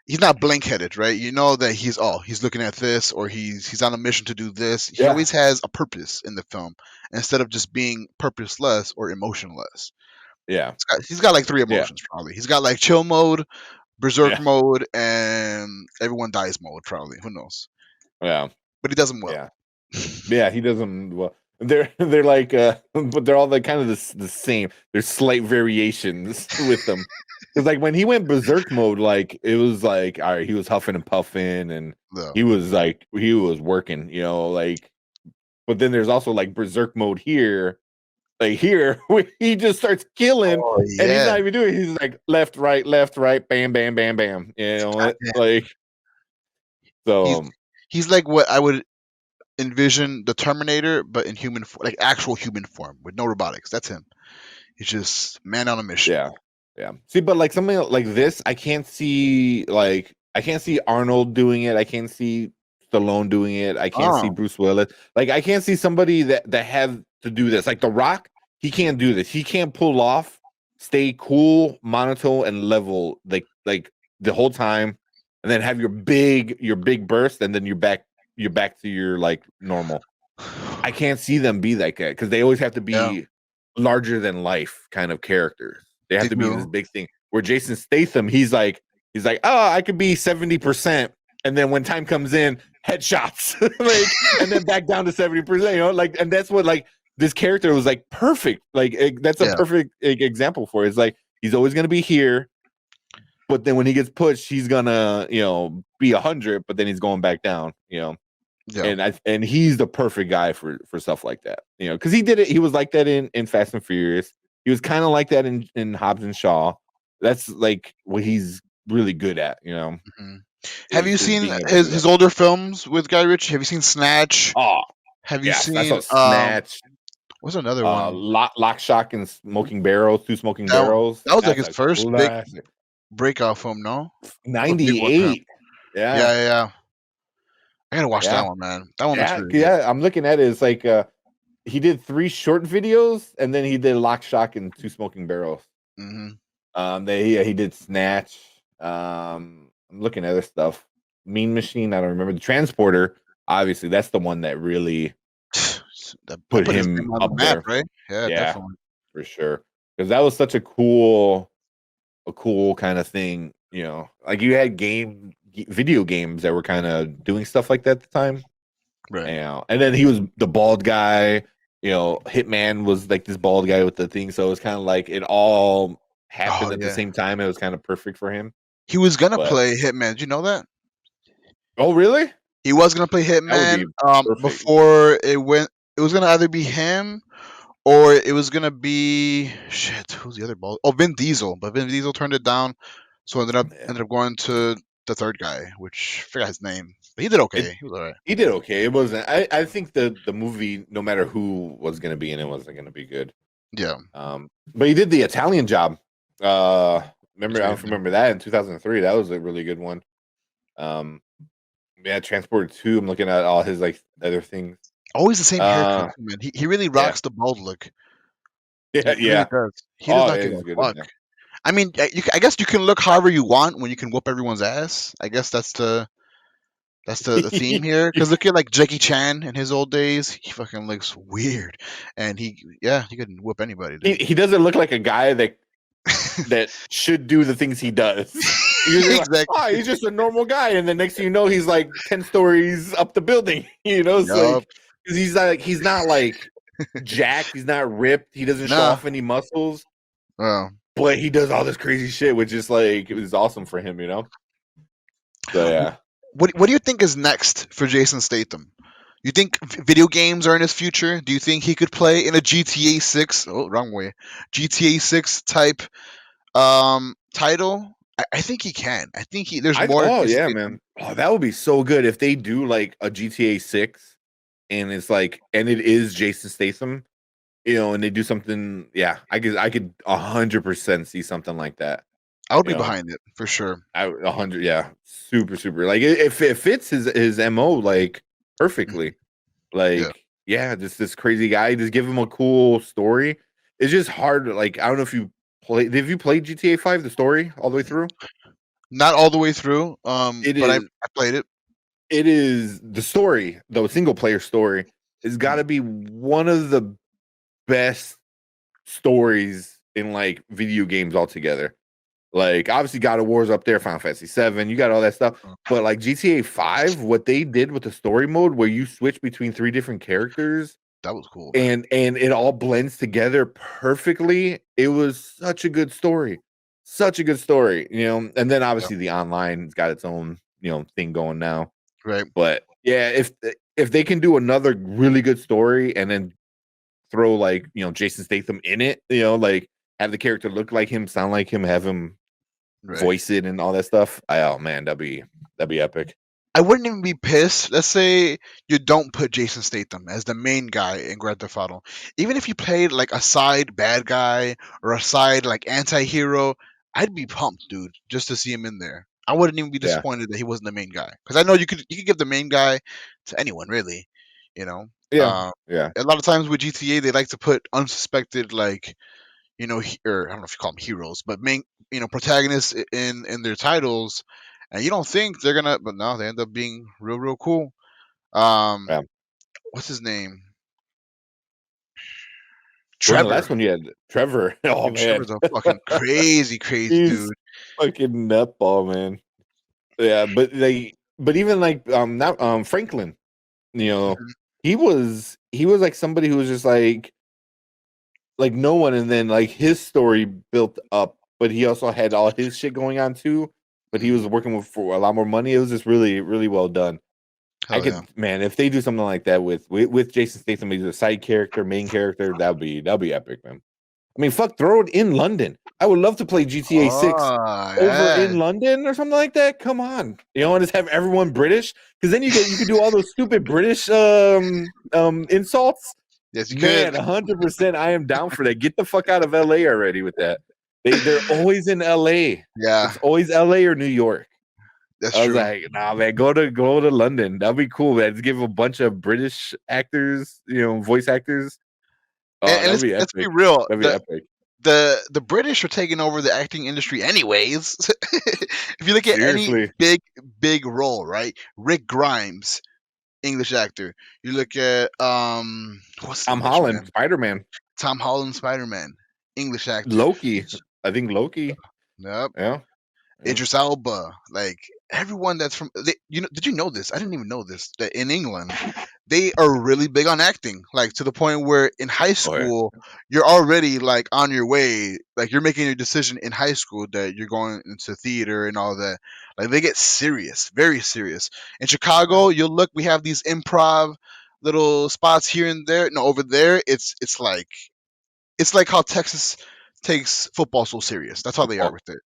he's not blank headed, right? You know that he's looking at this, or he's on a mission to do this. He Yeah. always has a purpose in the film instead of just being purposeless or emotionless. Yeah. He's got like three Yeah. emotions probably. He's got like chill mode, berserk Yeah. mode, and everyone dies mode probably. Who knows? Yeah. But he does them well. Yeah. Yeah. He doesn't. Well, they're like, but they're all like kind of the same. There's slight variations with them. Because like when he went berserk mode, like it was like, all right, he was huffing and puffing, and No. he was working, you know, like. But then there's also like berserk mode here. Like here, where he just starts killing, Oh and he's yeah. not even doing it. He's like left, right, bam, bam, bam, bam. You know, Goddamn. like He's so. he's like what I would envision the Terminator, but in like actual human form with no robotics. That's him. He's just man on a mission. Yeah. Yeah. See, but like something like this, I can't see Arnold doing it. I can't see Stallone doing it. I can't see Oh, Bruce Willis. Like I can't see somebody that have to do this. Like The Rock, he can't do this. He can't pull off, stay cool, monotone, and level like the whole time, and then have your big burst, and then you're back to your like normal. I can't see them be like that because they always have to yeah, be larger than life kind of characters. They have they to be this do. big thing. Where Jason Statham, he's like, oh, I could be 70%, and then when time comes in, headshots, like, and then back down to 70%. You know, like, and that's what like this character was like perfect. Like that's a Yeah, perfect example for it. It's like he's always gonna be here, but then when he gets pushed, he's gonna be 100, but then he's going back down. You know. yeah. And he's the perfect guy for stuff like that, because he did it. He was like that in Fast and Furious. He was kind of like that in Hobbs and Shaw. That's like what he's really good at, Mhm. Have you is seen being able to do his that. older films with Guy Ritchie? Have you seen Snatch? Oh Have you yes, I seen saw Snatch, what's another one? Lock, Shock, and Smoking Barrels. Two Smoking That Barrels. that was like That's his a first big classic. breakout film. No, that was a big one for him. 98. Yeah, Yeah, yeah, yeah. I gotta watch that yeah, one, man. That one looks yeah, really good. yeah. I'm looking at it. It's like he did 3 short videos, and then he did Lock, Shock, and Two Smoking Barrels. Hmm. He did Snatch. I'm looking at other stuff. Mean Machine. I don't remember the Transporter. Obviously, that's the one that really That put put his him name on the up map, there. right? Yeah, Yeah, definitely. for sure. because that was such a cool kind of thing. Like you had video games that were kind of doing stuff like that at the time. Right. And then he was the bald guy. Hitman was like this bald guy with the thing. So it was kind of like it all Oh happened at the yeah. same time. It was kind of perfect for him. He was gonna But play Hitman. Did you know that? oh, really? He was gonna play That would Hitman. be perfect. Before it went, it was gonna either be him or it was gonna be shit. Who's the other ball? Oh, Vin Diesel. But Vin Diesel turned it down, so Yeah. ended up going to the third guy, which I forgot his name. But he did It okay. He was alright. he did okay. It wasn't. I think the movie, no matter who was going to be in it, wasn't going to be good. Yeah. But he did the Italian Job. Uh, remember? That's I what don't he did. remember that in 2003. That was a really good one. Um, yeah, Transporter 2. I'm looking at all his like other things. Always the same haircut, Uh, too, man. He really yeah, rocks the bald look. yeah, He really yeah. does. He does Oh, not yeah, give he's a good in fuck. there. I mean, I guess you can look however you want when you can whoop everyone's ass. I guess that's the theme here. Because look at like Jackie Chan in his old days. He fucking looks weird, and he could whoop anybody, dude. He doesn't look like a guy that should do the things he does. You're like, Exactly. oh, he's just a normal guy, and then next thing you know, he's like 10 stories up the building. It's Yup. like because he's not like jacked, he's not ripped, he doesn't show Nah. off any muscles, Well, but he does all this crazy shit, which is like it was awesome for him. So yeah, what do you think is next for Jason Statham? You think video games are in his future? Do you think he could play in a GTA 6? Oh, wrong way. GTA 6 type title? I think he can. I think there's more to oh Jason yeah, Statham. man, oh that would be so good if they do like a GTA 6 and it's like and it is Jason Statham. And they do something. Yeah, I could 100% see something like that. I would You be know, behind it for sure. 100. Yeah, super, super. Like if it fits his mo like Mhm. perfectly. Yeah. Like yeah, just this crazy guy. Just give him a cool story. It's just hard. Like I don't know if you play. Have you played GTA 5 the story all the way through? Not all the way through, It but is. I played it. It is the story. The single player story has got Mhm. to be one of the best stories in like video games altogether. Like obviously God of War's up there, Final Fantasy 7, you got all that stuff. Oh, But like GTA 5, what they did with the story mode where you switch between three different characters that was cool, man. and it all blends together perfectly. It was such a good story. Such a good story. And then Yeah. obviously the online's got its own, thing going now. Right. But yeah, if they can do another really good story and then throw like, Jason Statham in it, like have the character look like him, sound like him, have him Right. voice it and all that stuff. Oh man, that'd be epic. I wouldn't even be pissed. Let's say you don't put Jason Statham as the main guy in Grand Theft Auto. Even if you played like a side bad guy or a side like anti-hero, I'd be pumped, dude, just to see him in there. I wouldn't even be Yeah, disappointed that he wasn't the main guy because I know you could give the main guy to anyone really, you know. yeah, Uh, yeah. a lot of times with GTA they like to put unsuspected like or I don't know if you call them heroes, but main protagonists in their titles, and you don't think they're gonna, but no, they end up being real cool. Um, Yeah. what's his name? Well, in the Trevor. last one you had Trevor. Oh Dude, man, Trevor's a fucking crazy he's dude. fucking nutball, man. Yeah, but even like not Franklin, you know, Mhm. he was like somebody who was just like no one, and then like his story built up, but he also had all his shit going on too. But he Mhm. was working with for a lot more money. It was just really, really well done. I Hell yeah. could, man, if they do something like that with Jason Statham, either side character, main character, that'd be epic, man. I mean, fuck, throw it in London. I would love to play GTA 6 Oh over yeah. in London or something like that. Come on, and just have everyone British because then you could do all those stupid British insults. Yes, you could. Man, 100%, I am down for that. Get the fuck out of LA already with that. They're always in LA. Yeah, It's always LA or New York. that's I was true. like, nah, man, go to London. That'd be cool, man. Just give a bunch of British actors, voice actors. Oh, And that'd let's be let's be epic. real. That'd be The epic. the British are taking over the acting industry anyways. If you look at any Seriously. big role, right? Rick Grimes, English actor. You look at what's the Tom English Holland, man? Spider-Man. Tom Holland, Spider Man. English actor. Loki. I think Loki. Yep. Yeah. Yeah. Idris Elba, like everyone that's from did you know this? I didn't even know this that in England they are really big on acting, like to the point where in high Oh, yeah. school you're already like on your way, like you're making your decision in high school that you're going into theater and all that. Like they get serious, very serious. In Chicago, you'll look, we have these improv little spots here and there. No, over there it's like how Texas takes football so serious. That's how they are Football. with it.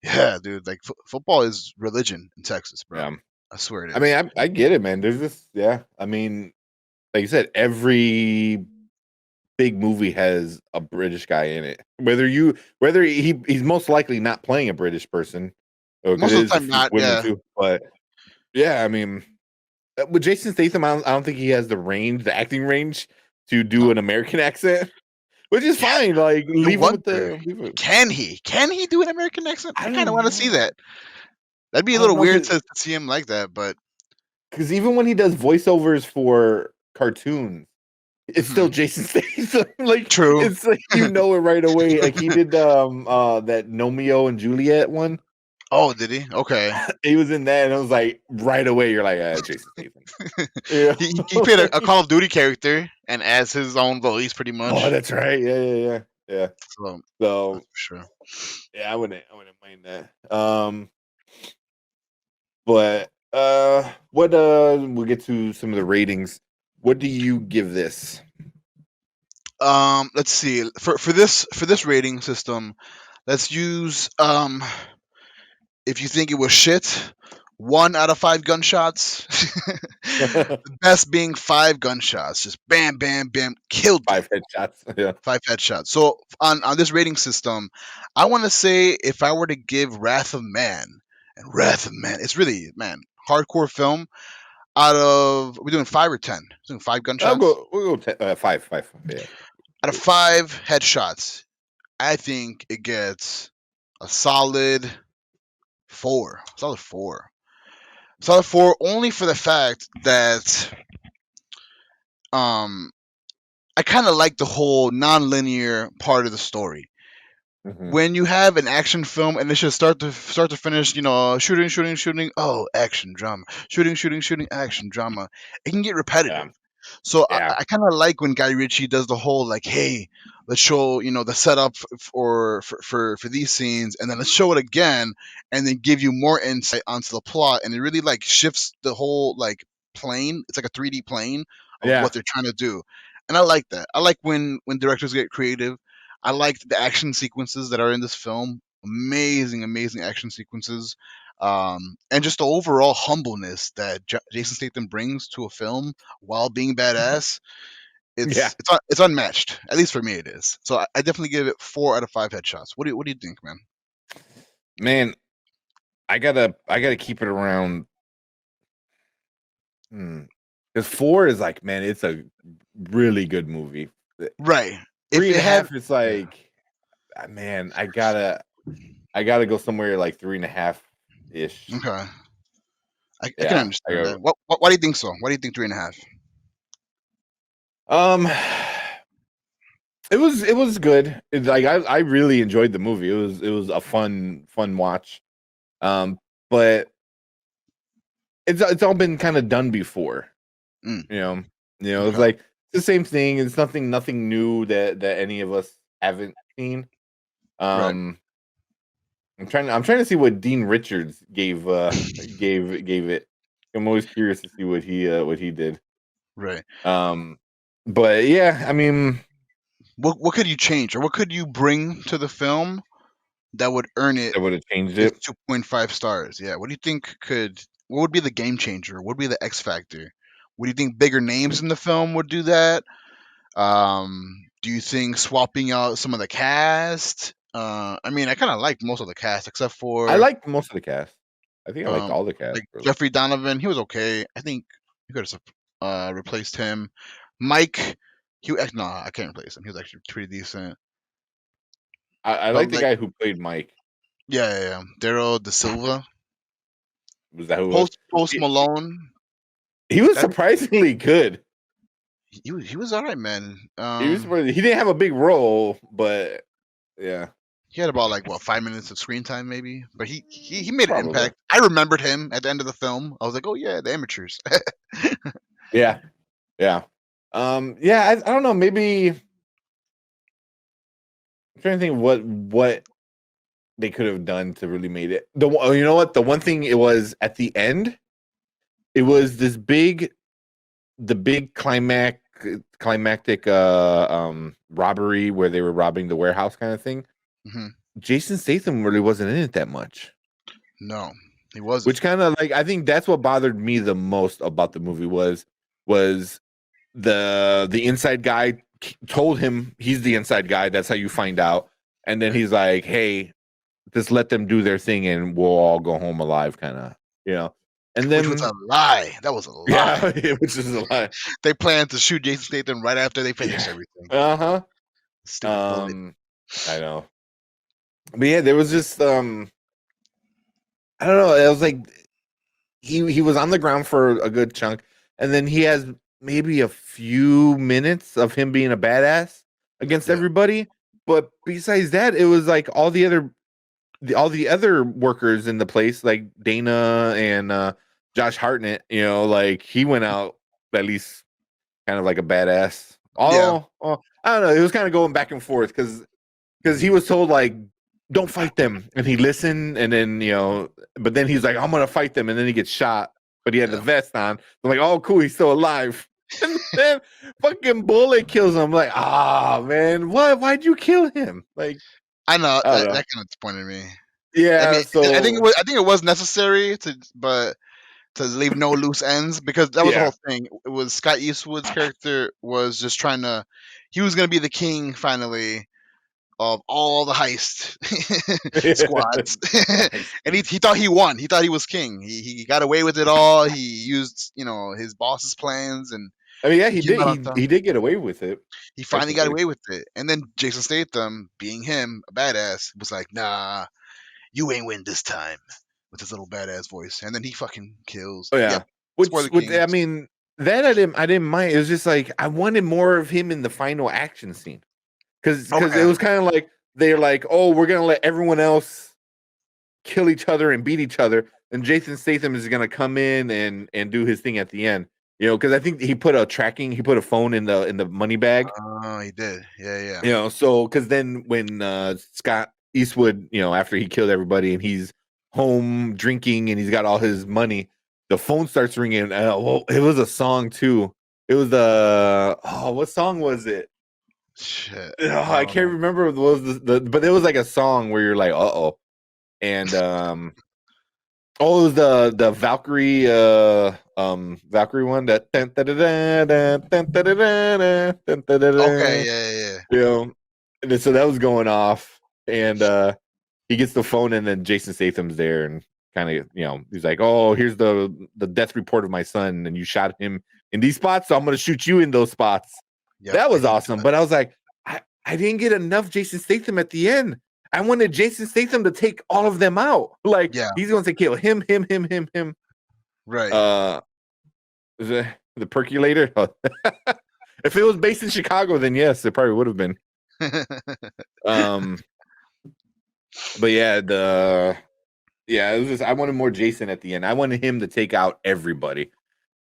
Yeah, dude. Like football is religion in Texas, bro. Yeah. I swear it I is. mean, I get it, man. There's this. Yeah. I mean, like you said, every big movie has a British guy in it. Whether he's most likely not playing a British person, because Most it of the is a time, few not. women Yeah. too. But yeah, I mean, with Jason Statham, I don't think he has the acting range to do No. an American accent, which is Yeah. fine. Like You leave him with wonder, the leave it. can he? Can he do an American accent? I I kind of don't want to see know. that. That'd be a I don't little know weird to see him like that, but because even when he does voiceovers for cartoons, it's still mhm. Jason Statham. Like True. it's like you know it right away. Like he did that Romeo and Juliet one. Oh, did he? Okay. He was in that, and it was like right away. You're like, Jason Statham. Yeah. He played a Call of Duty character and as his own voice, pretty Oh, much. that's right. Yeah. So So that's for sure. yeah, I wouldn't mind that. But what we'll get to some of the ratings. What do you give this? Let's see. For this rating system, let's use if you think it was shit, 1 out of 5 gunshots. The best being 5 gunshots, just bam, bam, bam, killed it. 5 headshots. Yeah. 5 headshots. So on this rating system, I want to say if I were to give Wrath of Man, and Wrath of Man, it's really man hardcore film. Out of we're doing 5 or 10. We're doing 5 gunshots. We'll go 5. Yeah. Out of 5 headshots, I think it gets a solid 4. Solid 4. Solid 4 only for the fact that um I kind of like the whole non-linear part of the story. Mhm. When you have an action film and it's just start to finish, shooting, shooting, shooting, oh, action drama, shooting, shooting, shooting, action drama, it can get repetitive. Yeah. So Yeah. I kind of like when Guy Ritchie does the whole like, hey, let's show the setup for these scenes, and then let's show it again, and then give you more insight onto the plot, and it really like shifts the whole like plane. It's like a 3D plane of Yeah. what they're trying to do, and I like that. I like when directors get creative. I liked the action sequences that are in this film. Amazing, amazing action sequences. And just the overall humbleness that Jason Statham brings to a film while being badass, Yeah. it's unmatched. At least for me, it is. So I definitely give it 4 out of 5 headshots. What do you think, man? Man, I gotta keep it around. Because 4 is like, man, it's a really good movie. Right. Three If and it a had, half is like, man, I gotta go somewhere like 3.5 ish. okay, I can Yeah, I understand go. that. Why do you think so? Why do you think 3.5? Um, it was good. Like I really enjoyed the movie. It was a fun watch. But it's all been kind of done before. Mm, You know, it's okay. like it's the same thing. It's nothing new that any of us haven't seen. Right. Um, I'm trying to see what Dean Richards gave it. I'm always curious to see what he did. Right. Um, but yeah, I mean, What could you change or what could you bring to the film that would earn it that would have changed its it. 2.5 stars? Yeah. What do you think what would be the game changer? What would be the X factor? What do you think bigger names in the film would do that? Do you think swapping out some of the cast? I mean, I kind of liked most of the cast except I for liked most of the cast. I think I liked um, all the cast, like really. Jeffrey Donovan. He was okay. I think you could have replaced him. Mike, no, I can't replace him. He was actually pretty decent. I But like the like, guy who played Mike. yeah. Daryl De Silva, Was that who it was? Post He, Malone. he was That surprisingly good. he was all right, man. He didn't have a big role, but Yeah, He had about like 5 minutes of screen time, maybe, but he made an probably. impact. I remembered him at the end of the film. I was like, oh yeah, the amateurs. Yeah, yeah, yeah. I don't know. Maybe I'm trying to think what they could have done to really made it. You know what? The one thing it was at the end, it was this the big climactic robbery where they were robbing the warehouse kind of thing. Hmm. Jason Statham really wasn't in it that much. No, he wasn't. Which kind of like I think that's what bothered me the most about the movie was the inside guy told him he's the inside guy. That's how you find out. And then he's like, "Hey, just let them do their thing, and we'll all go home alive." Kind of, you know. And Which was then a lie. That was a lie. yeah, which is a lie. They planned to shoot Jason Statham right after they finished Yeah. everything. Uh Stupid huh. bullet. I know. But yeah, there was just I don't know. It was like he was on the ground for a good chunk, and then he has maybe a few minutes of him being a badass against Yeah. everybody. But besides that, it was like all the other workers in the place, like Dana and Josh Hartnett. You know, like he went out at least kind of like a badass. Yeah. I don't know. It was kind of going back and forth because he was told like don't fight them, and he listened, and then but then he's like I'm gonna fight them, and then he gets shot, but he had the Yeah. vest on. I'm like, oh cool, he's still alive. And then fucking bullet kills him. I'm like, man, why'd you kill him? Like, I know I don't that know. kind of disappointed me. I Yeah, mean, so I think it was necessary to leave no loose ends because that was the yeah. whole thing. It was Scott Eastwood's character was just he was gonna be the king finally of all the heist squads, Nice. and he thought he won. He thought he was king. He got away with it all. He used his boss's plans, and I mean, yeah, he he came did. out on He top. did get away with it, He finally got technically. away with it, and then Jason Statham, being him, a badass, was like, "Nah, you ain't win this time," with his little badass voice, and then he fucking kills. Oh Yep, yeah. spoiler Which king. I mean, that I didn't mind. It was just like I wanted more of him in the final action scene. Because it Okay. was kind of like they're like, oh, we're gonna let everyone else kill each other and beat each other, and Jason Statham is gonna come in and do his thing at the end. Because I think he put a phone in the money bag. Oh, he did. Yeah, yeah. So because then when Scott Eastwood, after he killed everybody and he's home drinking and he's got all his money, the phone starts ringing. Well, it was a song too. It was what song was it? Shit. I can't remember what was but it was like a song where you're like, uh-oh. And it was the Valkyrie Valkyrie one that Okay. Yeah, yeah, yeah. and then, so that was going off, and he gets the phone, and then Jason Statham's there, and kind of he's like, oh, here's the death report of my son, and you shot him in these spots, so I'm gonna shoot you in those spots. Yep. That And was he awesome, but I was like, I didn't get enough Jason Statham at the end. I wanted Jason Statham to take all of them out. Like yeah, he's going to kill him. right. Uh, the percolator. If it was based in Chicago, then yes, it probably would have been. Um, but yeah, it was just I wanted more Jason at the end. I wanted him to take out everybody,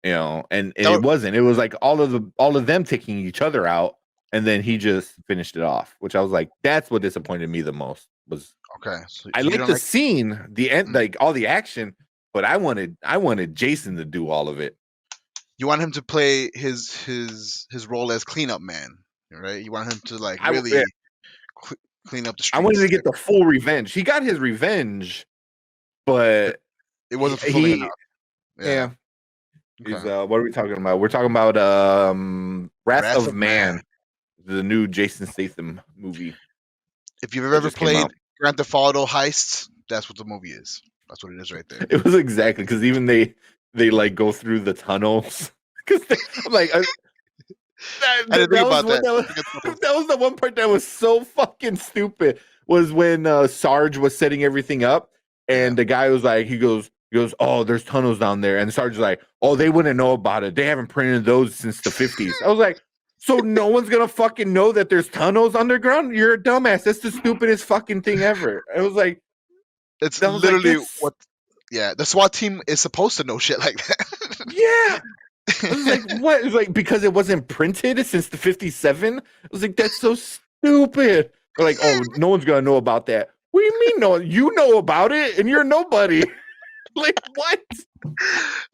and That it wa- wasn't. It was like all of them taking each other out, and then he just finished it off, which I was like, that's what disappointed me the most. Was okay. So I you like don't the like? scene, the end, Mm. like all the action, but I wanted Jason to do all of it. You want him to play his role as cleanup man, right? You want him to like Yeah, really cl- clean up the I wanted streets. to get the full revenge. He got his revenge, But but it he, wasn't fulfilling he enough. Yeah. yeah. He's Okay. what are we talking about? We're talking about Wrath Wrath of of Man. Man, the new Jason Statham movie If you've that ever just came played out. Grand Theft Auto Heists, that's what the movie is. That's what it is right there. It was exactly because even they like go through the tunnels because I'm like I didn't think that was about one that. that was Look at that was the one part that was so fucking stupid was when Sarge was setting everything up Yeah. and the guy was like he goes oh there's tunnels down there and Sarge is like oh they wouldn't know about it they haven't printed those since the 50s. I was like So no one's gonna fucking know that there's tunnels underground. You're a dumbass. That's the stupidest fucking thing ever. I was like, It's I was like, literally it's what. Yeah, the SWAT team is supposed to know shit like yeah. I was like, that. what? It was like because it wasn't printed since the 57. I was like, that's so stupid. They're like, oh, no one's gonna know about that. What do you mean no? You know about it, and you're nobody. Like what?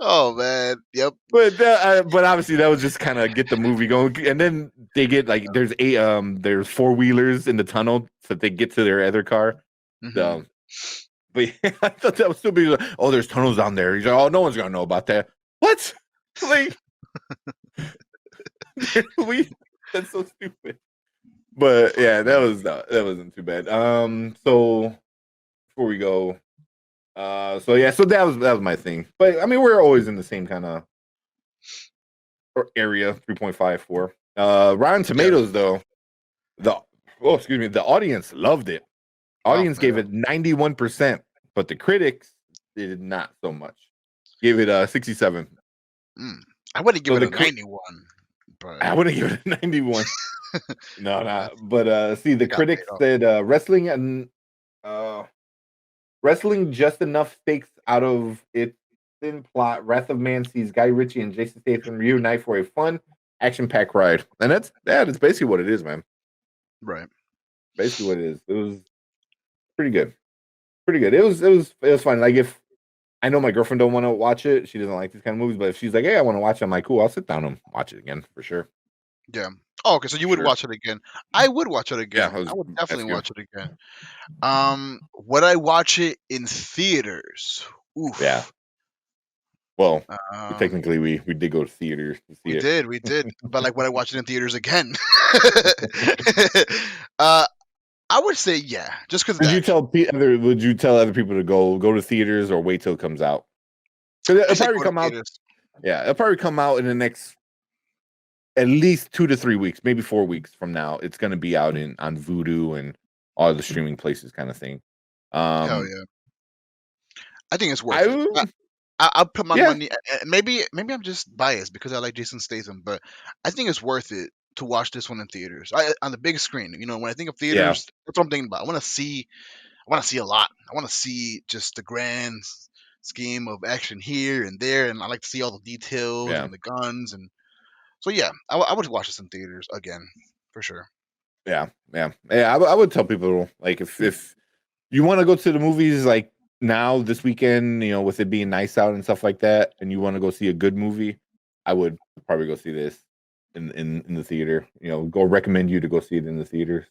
Oh man, yep. But obviously that was just kind of get the movie going, and then they get like there's four wheelers in the tunnel so that they get to their other car. Mm-hmm. So, but yeah, I thought that was stupid. Like, oh, there's tunnels down there. He's like, oh, no one's gonna know about that. What? Like, that's so stupid. But yeah, that wasn't too bad. So before we go, so yeah, so that was my thing. But I mean, we're always in the same kind of area, 3.54. Rotten Tomatoes though, the audience loved it. Oh, Audience gave it 91%, but the critics did not so much. Gave it 67. I wouldn't give So it the a 91, but I wouldn't give it a 91. No, not. But see, the it got paid critics off. said wrestling and wrestling just enough stakes out of its thin plot. Wrath of Man sees Guy Ritchie and Jason Statham reunite for a fun, action-packed ride, and that's basically what it is, man. Right. Basically what it is. It was pretty good. Pretty good. It was fun. Like if I know my girlfriend don't want to watch it, she doesn't like these kind of movies. But if she's like, "Hey, I want to watch it," I'm like, "Cool, I'll sit down and watch it again for sure." Yeah. Oh, okay. So you would Sure. watch it again? I would watch it again. Yeah, I would that's definitely good. watch it again. Would I watch it in theaters? Oof. Yeah. Well, Um, technically, we did go to theaters to see it. we did. But like, would I watch it in theaters again? uh, I would say yeah, just because of Would the you action. would you tell other people to go to theaters or wait till it comes out? Because I it'll say probably go to come out. theaters. Yeah, it'll probably come out in the next at least 2 to 3 weeks, maybe 4 weeks from now. It's going to be out on Vudu and all the streaming places, kind of thing. Hell Um, yeah. I think it's worth it. I I'll put my yeah money. Maybe I'm just biased because I like Jason Statham, but I think it's worth it to watch this one in theaters on the big screen. You know, when I think of yeah theaters, that's what I'm thinking about. I want to see. I want to see a lot. I want to see just the grand scheme of action here and there, and I like to see all the details yeah and the guns. And so yeah, I would watch this in theaters again for sure. yeah. I would tell people like if you want to go to the movies like now this weekend, with it being nice out and stuff like that, and you want to go see a good movie, I would probably go see this in the theater. Go recommend you to go see it in the theaters.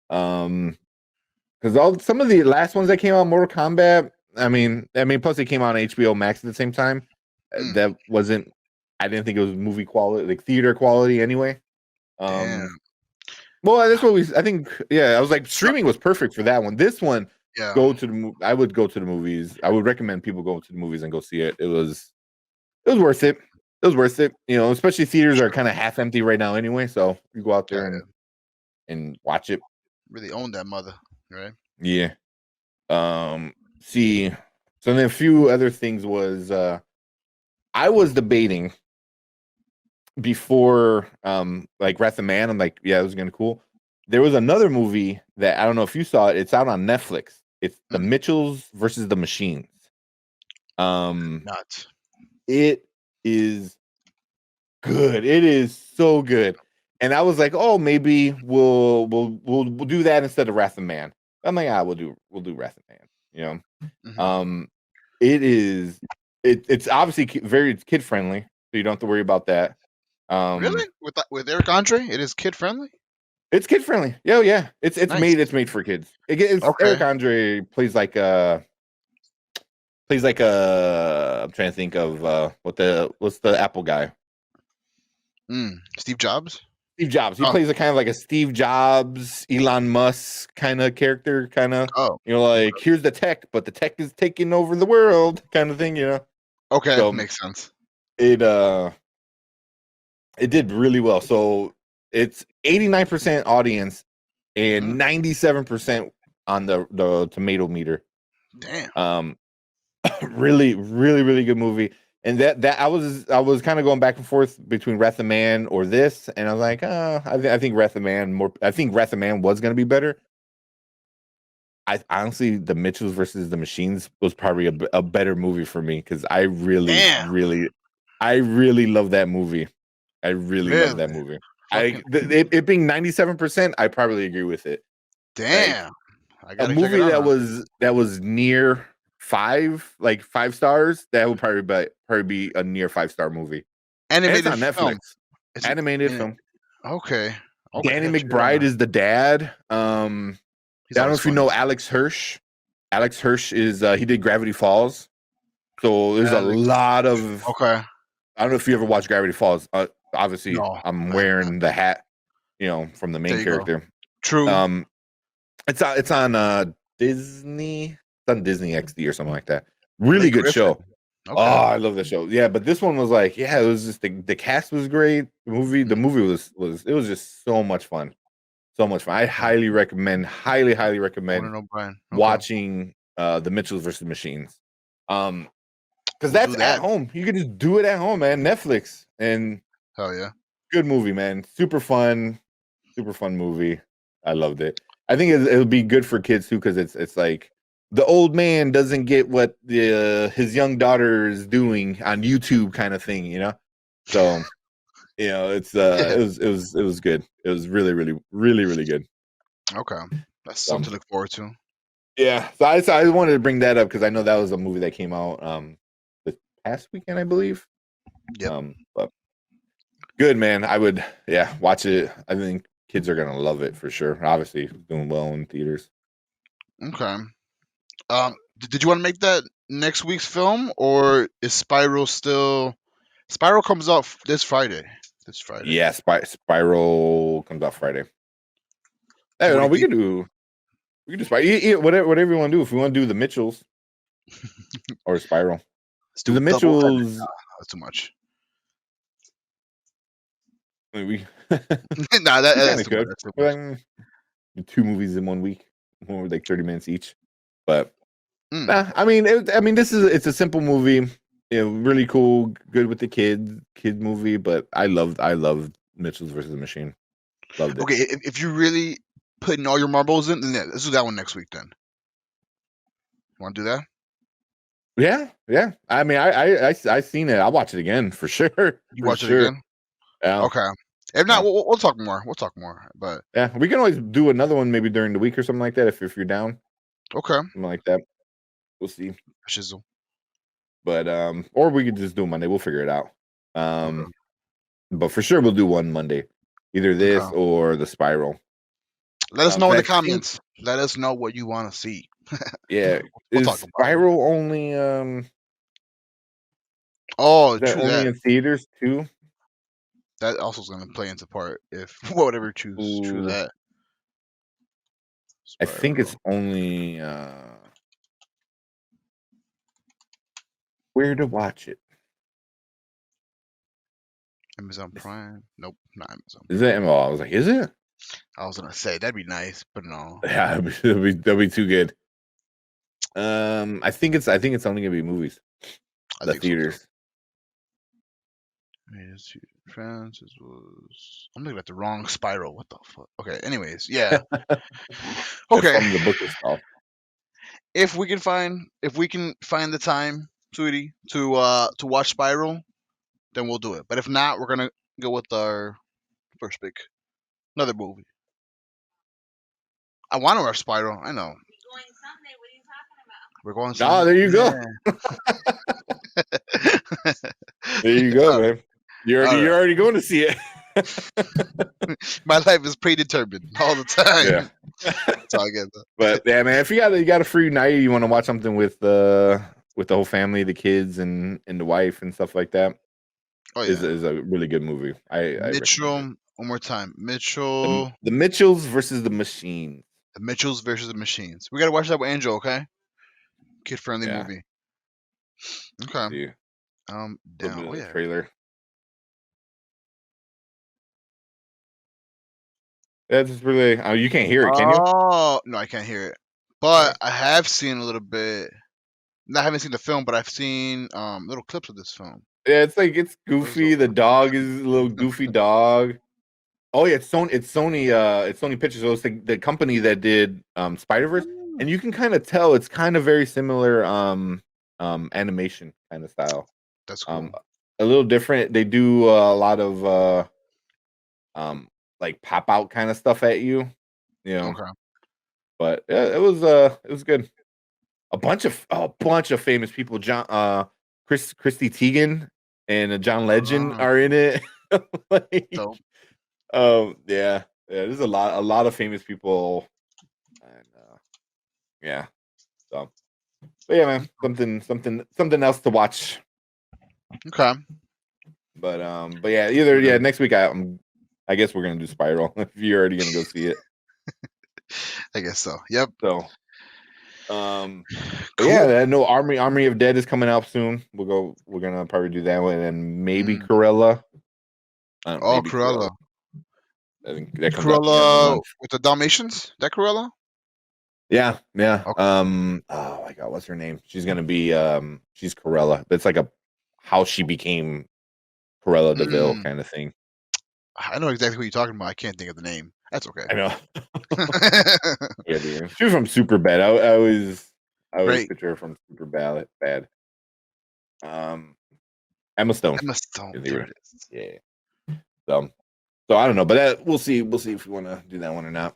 Because some of the last ones that came out, Mortal Kombat. Plus it came out on HBO Max at the same time. Mm, That wasn't. I didn't think it was movie quality, like theater quality, anyway. damn. Well, that's what I think. Yeah, I was like, Uh, streaming was perfect for that one. This one, Yeah. go to I would go to the movies. I would recommend people go to the movies and go see it. It was worth it. It was worth it. Especially theaters are Sure. kind of half empty right now anyway. So you go out Yeah, there yeah. and watch it. Really own that mother, right? Yeah. See. So then a few other things was I was debating before like Wrath of Man. I'm like, yeah, it was gonna cool. There was another movie that I don't know if you saw it. It's out on Netflix. It's The Mm, Mitchells versus the Machines. nuts. It is good. It is so good. And I was like, oh, maybe we'll do that instead of Wrath of Man. I'm like, we'll do Wrath of Man. Hmm. It is it's obviously very kid friendly, so you don't have to worry about that. Really? With Eric Andre, it is kid friendly. It's kid friendly. Yeah, yeah. It's Nice. made for kids. It's Okay. Eric Andre plays like I'm trying to think of what's the Apple guy? Steve Jobs. Steve Jobs. He Oh. plays a kind of like a Steve Jobs, Elon Musk kind of character, kind of. Oh. Like here's the tech, but the tech is taking over the world, kind of thing. Okay. So Makes sense. it it did really well. So it's 89% audience and 97% on the tomato meter. Damn. Really, really, really good movie. And that I was kind of going back and forth between Wrath of Man or this, and I was like, I think Wrath of Man more. I think Wrath of Man was going to be better. I honestly, the Mitchells versus the Machines was probably a better movie for me because I really, Damn, really, I really love that movie. I really love that really? movie. Fucking It being 97%, I probably agree with it. Like damn! I a gotta check it movie out now. that was near like 5 stars, that would probably be a near 5-star movie. And it's Animated on Netflix. film. It's Animated in it. film. Okay. Okay, I Danny gotta check it out McBride now. is the dad. He's I don't know always if you funny. know Alex Hirsch. Alex Hirsch is he did Gravity Falls. So there's a Alex. lot of Okay. I don't know if you ever watched Gravity Falls. Obviously, No, I'm I have not. wearing the hat, from the There main you go. character. True. Um, it's on Disney. It's on Disney XD or something like that. Really Blake good Griffin. show. Oh, Okay. I love the show. Yeah, but this one was like, yeah, it was just the cast was great. The movie was just so much fun. So much fun. I highly recommend, highly recommend Conan O'Brien. Okay. watching the Mitchells versus Machines. Because We'll do that's at that. home. You can just do it at home, man. Netflix, and Hell yeah. good movie, man. Super fun movie. I loved it. I think it'll be good for kids too, because it's like the old man doesn't get what his young daughter is doing on YouTube, kind of thing, So it's it was good. It was really good. Okay. That's something to look forward to. Yeah, so I wanted to bring that up because I know that was a movie that came out this past weekend, I believe. Yep. But good, man. I would watch it. I think kids are gonna love it for sure. Obviously, doing well in theaters. Okay. Did you want to make that next week's film, or is Spiral still? Spiral comes out this Friday. This Friday. Yeah, Spiral comes out Friday. Hey, What no, do you we can do Spiral. Whatever you want to do. If we want to do the Mitchells or Spiral, Let's do the double header. Mitchells. That's too much. I mean, we Nah, we kind that's of too much. could. That's too We're much. like, do 2 movies in 1 week, more like 30 minutes each. But nah, I mean, it's a simple movie. Really cool, good with the kid movie. But I loved Mitchells versus the Machine. Loved it. Okay, if you're really putting all your marbles in, then yeah, let's do that one next week. Then want to do that? Yeah. I mean, I seen it. I'll watch it again for sure. You For watch it sure. again? Yeah. Okay. If not, Yeah. we'll talk more. We'll talk more. But Yeah. We can always do another one maybe during the week or something like that if you're down. okay, Something like that. We'll see. shizzle. But or we could just do Monday. We'll figure it out. Okay. But for sure we'll do one Monday. Either this Okay. or the Spiral. Let us know in the I think, comments. Let us know what you want to see. yeah. We'll Is talk about it. Spiral only Oh, is that true only that. in theaters too? That also is going to play into part if whatever choose Ooh, that. I think it's Spiral. only where to watch it. Amazon Prime. Nope, not Amazon Is Prime. it? Oh, I was like, is it? I was gonna say that'd be nice, but no. Yeah, that'd be too good. I think it's only gonna be movies. I The think so too. theaters. Francis was. I'm looking at the wrong Spiral. What the fuck? Okay. Anyways, yeah. That's Okay. from the book itself. If we can find the time, sweetie, to watch Spiral, then we'll do it. But if not, we're gonna go with our first pick, another movie. I want to watch Spiral. I know. We're going Oh, Sunday. there you go. There you go, man. You're already going to see it. My life is predetermined all the time. Yeah. That's all I get. But yeah, man, if you got a free night, you want to watch something with the whole family, the kids and the wife and stuff like that, Oh yeah. is a really good movie. I Mitchell. recommend One more time. it. Mitchell. The Mitchells versus the Machine. The Mitchells versus the Machines. We gotta watch that with Angel, okay? Kid friendly Yeah. movie. Okay. See, a little bit Down. of Oh the yeah. trailer. That's just really. Oh, you can't hear it, can you? Oh no, I can't hear it. But I have seen a little bit. I haven't seen the film, but I've seen little clips of this film. Yeah, it's goofy. The dog is a little goofy dog. Oh yeah, it's Sony. It's Sony Pictures. So it's the company that did Spider-Verse, and you can kind of tell it's kind of very similar animation kind of style. That's cool. A little different. They do a lot of like pop out kind of stuff at you, Okay. But yeah, it was good. A bunch of famous people. Christy Teigen and John Legend are in it. Like, Dope. yeah, there's a lot of famous people, and yeah. So, but yeah, man, something else to watch. Okay. But yeah, next week I guess we're gonna do Spiral if you're already gonna go see it. I guess so. Yep. So, Cool. yeah, no, Army of Dead is coming out soon. We're gonna probably do that one, and maybe Cruella. Maybe Cruella. I think that comes out at the end of the Cruella month. with the Dalmatians. That Cruella. Yeah. Okay. Oh my god, what's her name? She's gonna be she's Cruella. It's like how she became Cruella DeVille kind of thing. I know exactly what you're talking about. I can't think of the name. That's okay. I know. Yeah, dude. She was from Superbad. I always picture her from Superbad. Bad. Emma Stone. Emma Stone. There it is. Yeah. So I don't know, but we'll see. We'll see if we want to do that one or not.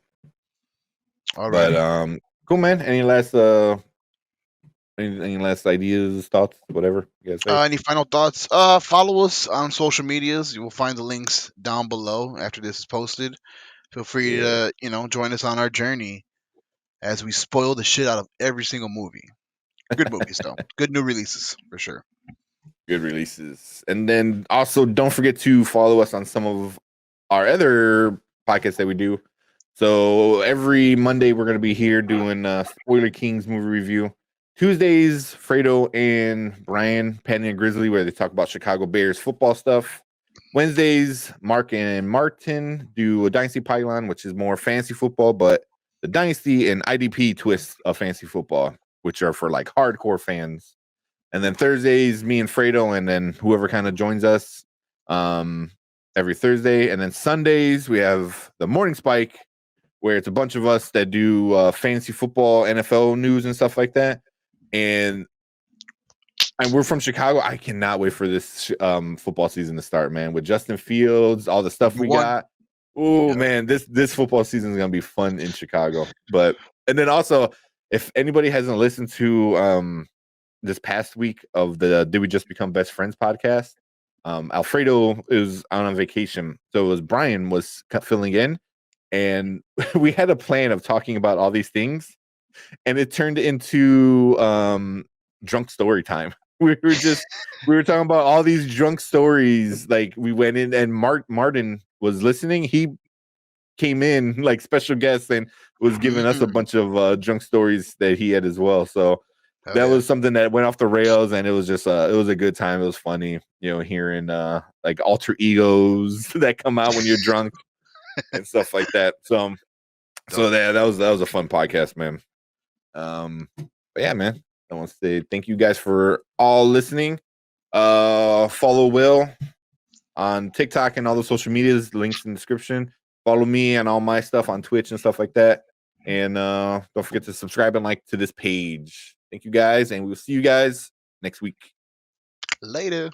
All right. But cool, man. Any last ideas, thoughts, whatever you guys say? Any final thoughts? Follow us on social medias. You will find the links down below after this is posted. Feel free to join us on our journey as we spoil the shit out of every single movie. Good movies though. Good new releases for sure. Good releases. And then also don't forget to follow us on some of our other podcasts that we do. So every Monday we're going to be here doing Spoiler Kings movie review. Tuesdays, Fredo and Brian, Penny and Grizzly, where they talk about Chicago Bears football stuff. Wednesdays, Mark and Martin do a Dynasty Pylon, which is more fantasy football, but the Dynasty and IDP twist of fantasy football, which are for like hardcore fans. And then Thursdays, me and Fredo, and then whoever kind of joins us every Thursday. And then Sundays, we have the Morning Spike, where it's a bunch of us that do fantasy football, NFL news, and stuff like that. And we're from Chicago. I cannot wait for this football season to start, man. With Justin Fields, all the stuff we got. Oh man, this football season is gonna be fun in Chicago. And then also, if anybody hasn't listened to this past week of the Did We Just Become Best Friends podcast, Alfredo is on vacation, so it was Brian was filling in, and we had a plan of talking about all these things, and it turned into drunk story time. We were talking about all these drunk stories. Like we went in, and Martin was listening. He came in like special guest and was giving us a bunch of drunk stories that he had as well. So that was something that went off the rails, and it was just it was a good time. It was funny, hearing like alter egos that come out when you're drunk and stuff like that. So that was a fun podcast, man. But yeah, man, I want to say thank you guys for all listening. Follow Will on TikTok and all the social medias, links in the description. Follow me and all my stuff on Twitch and stuff like that. And don't forget to subscribe and like to this page. Thank you guys, and we'll see you guys next week. Later.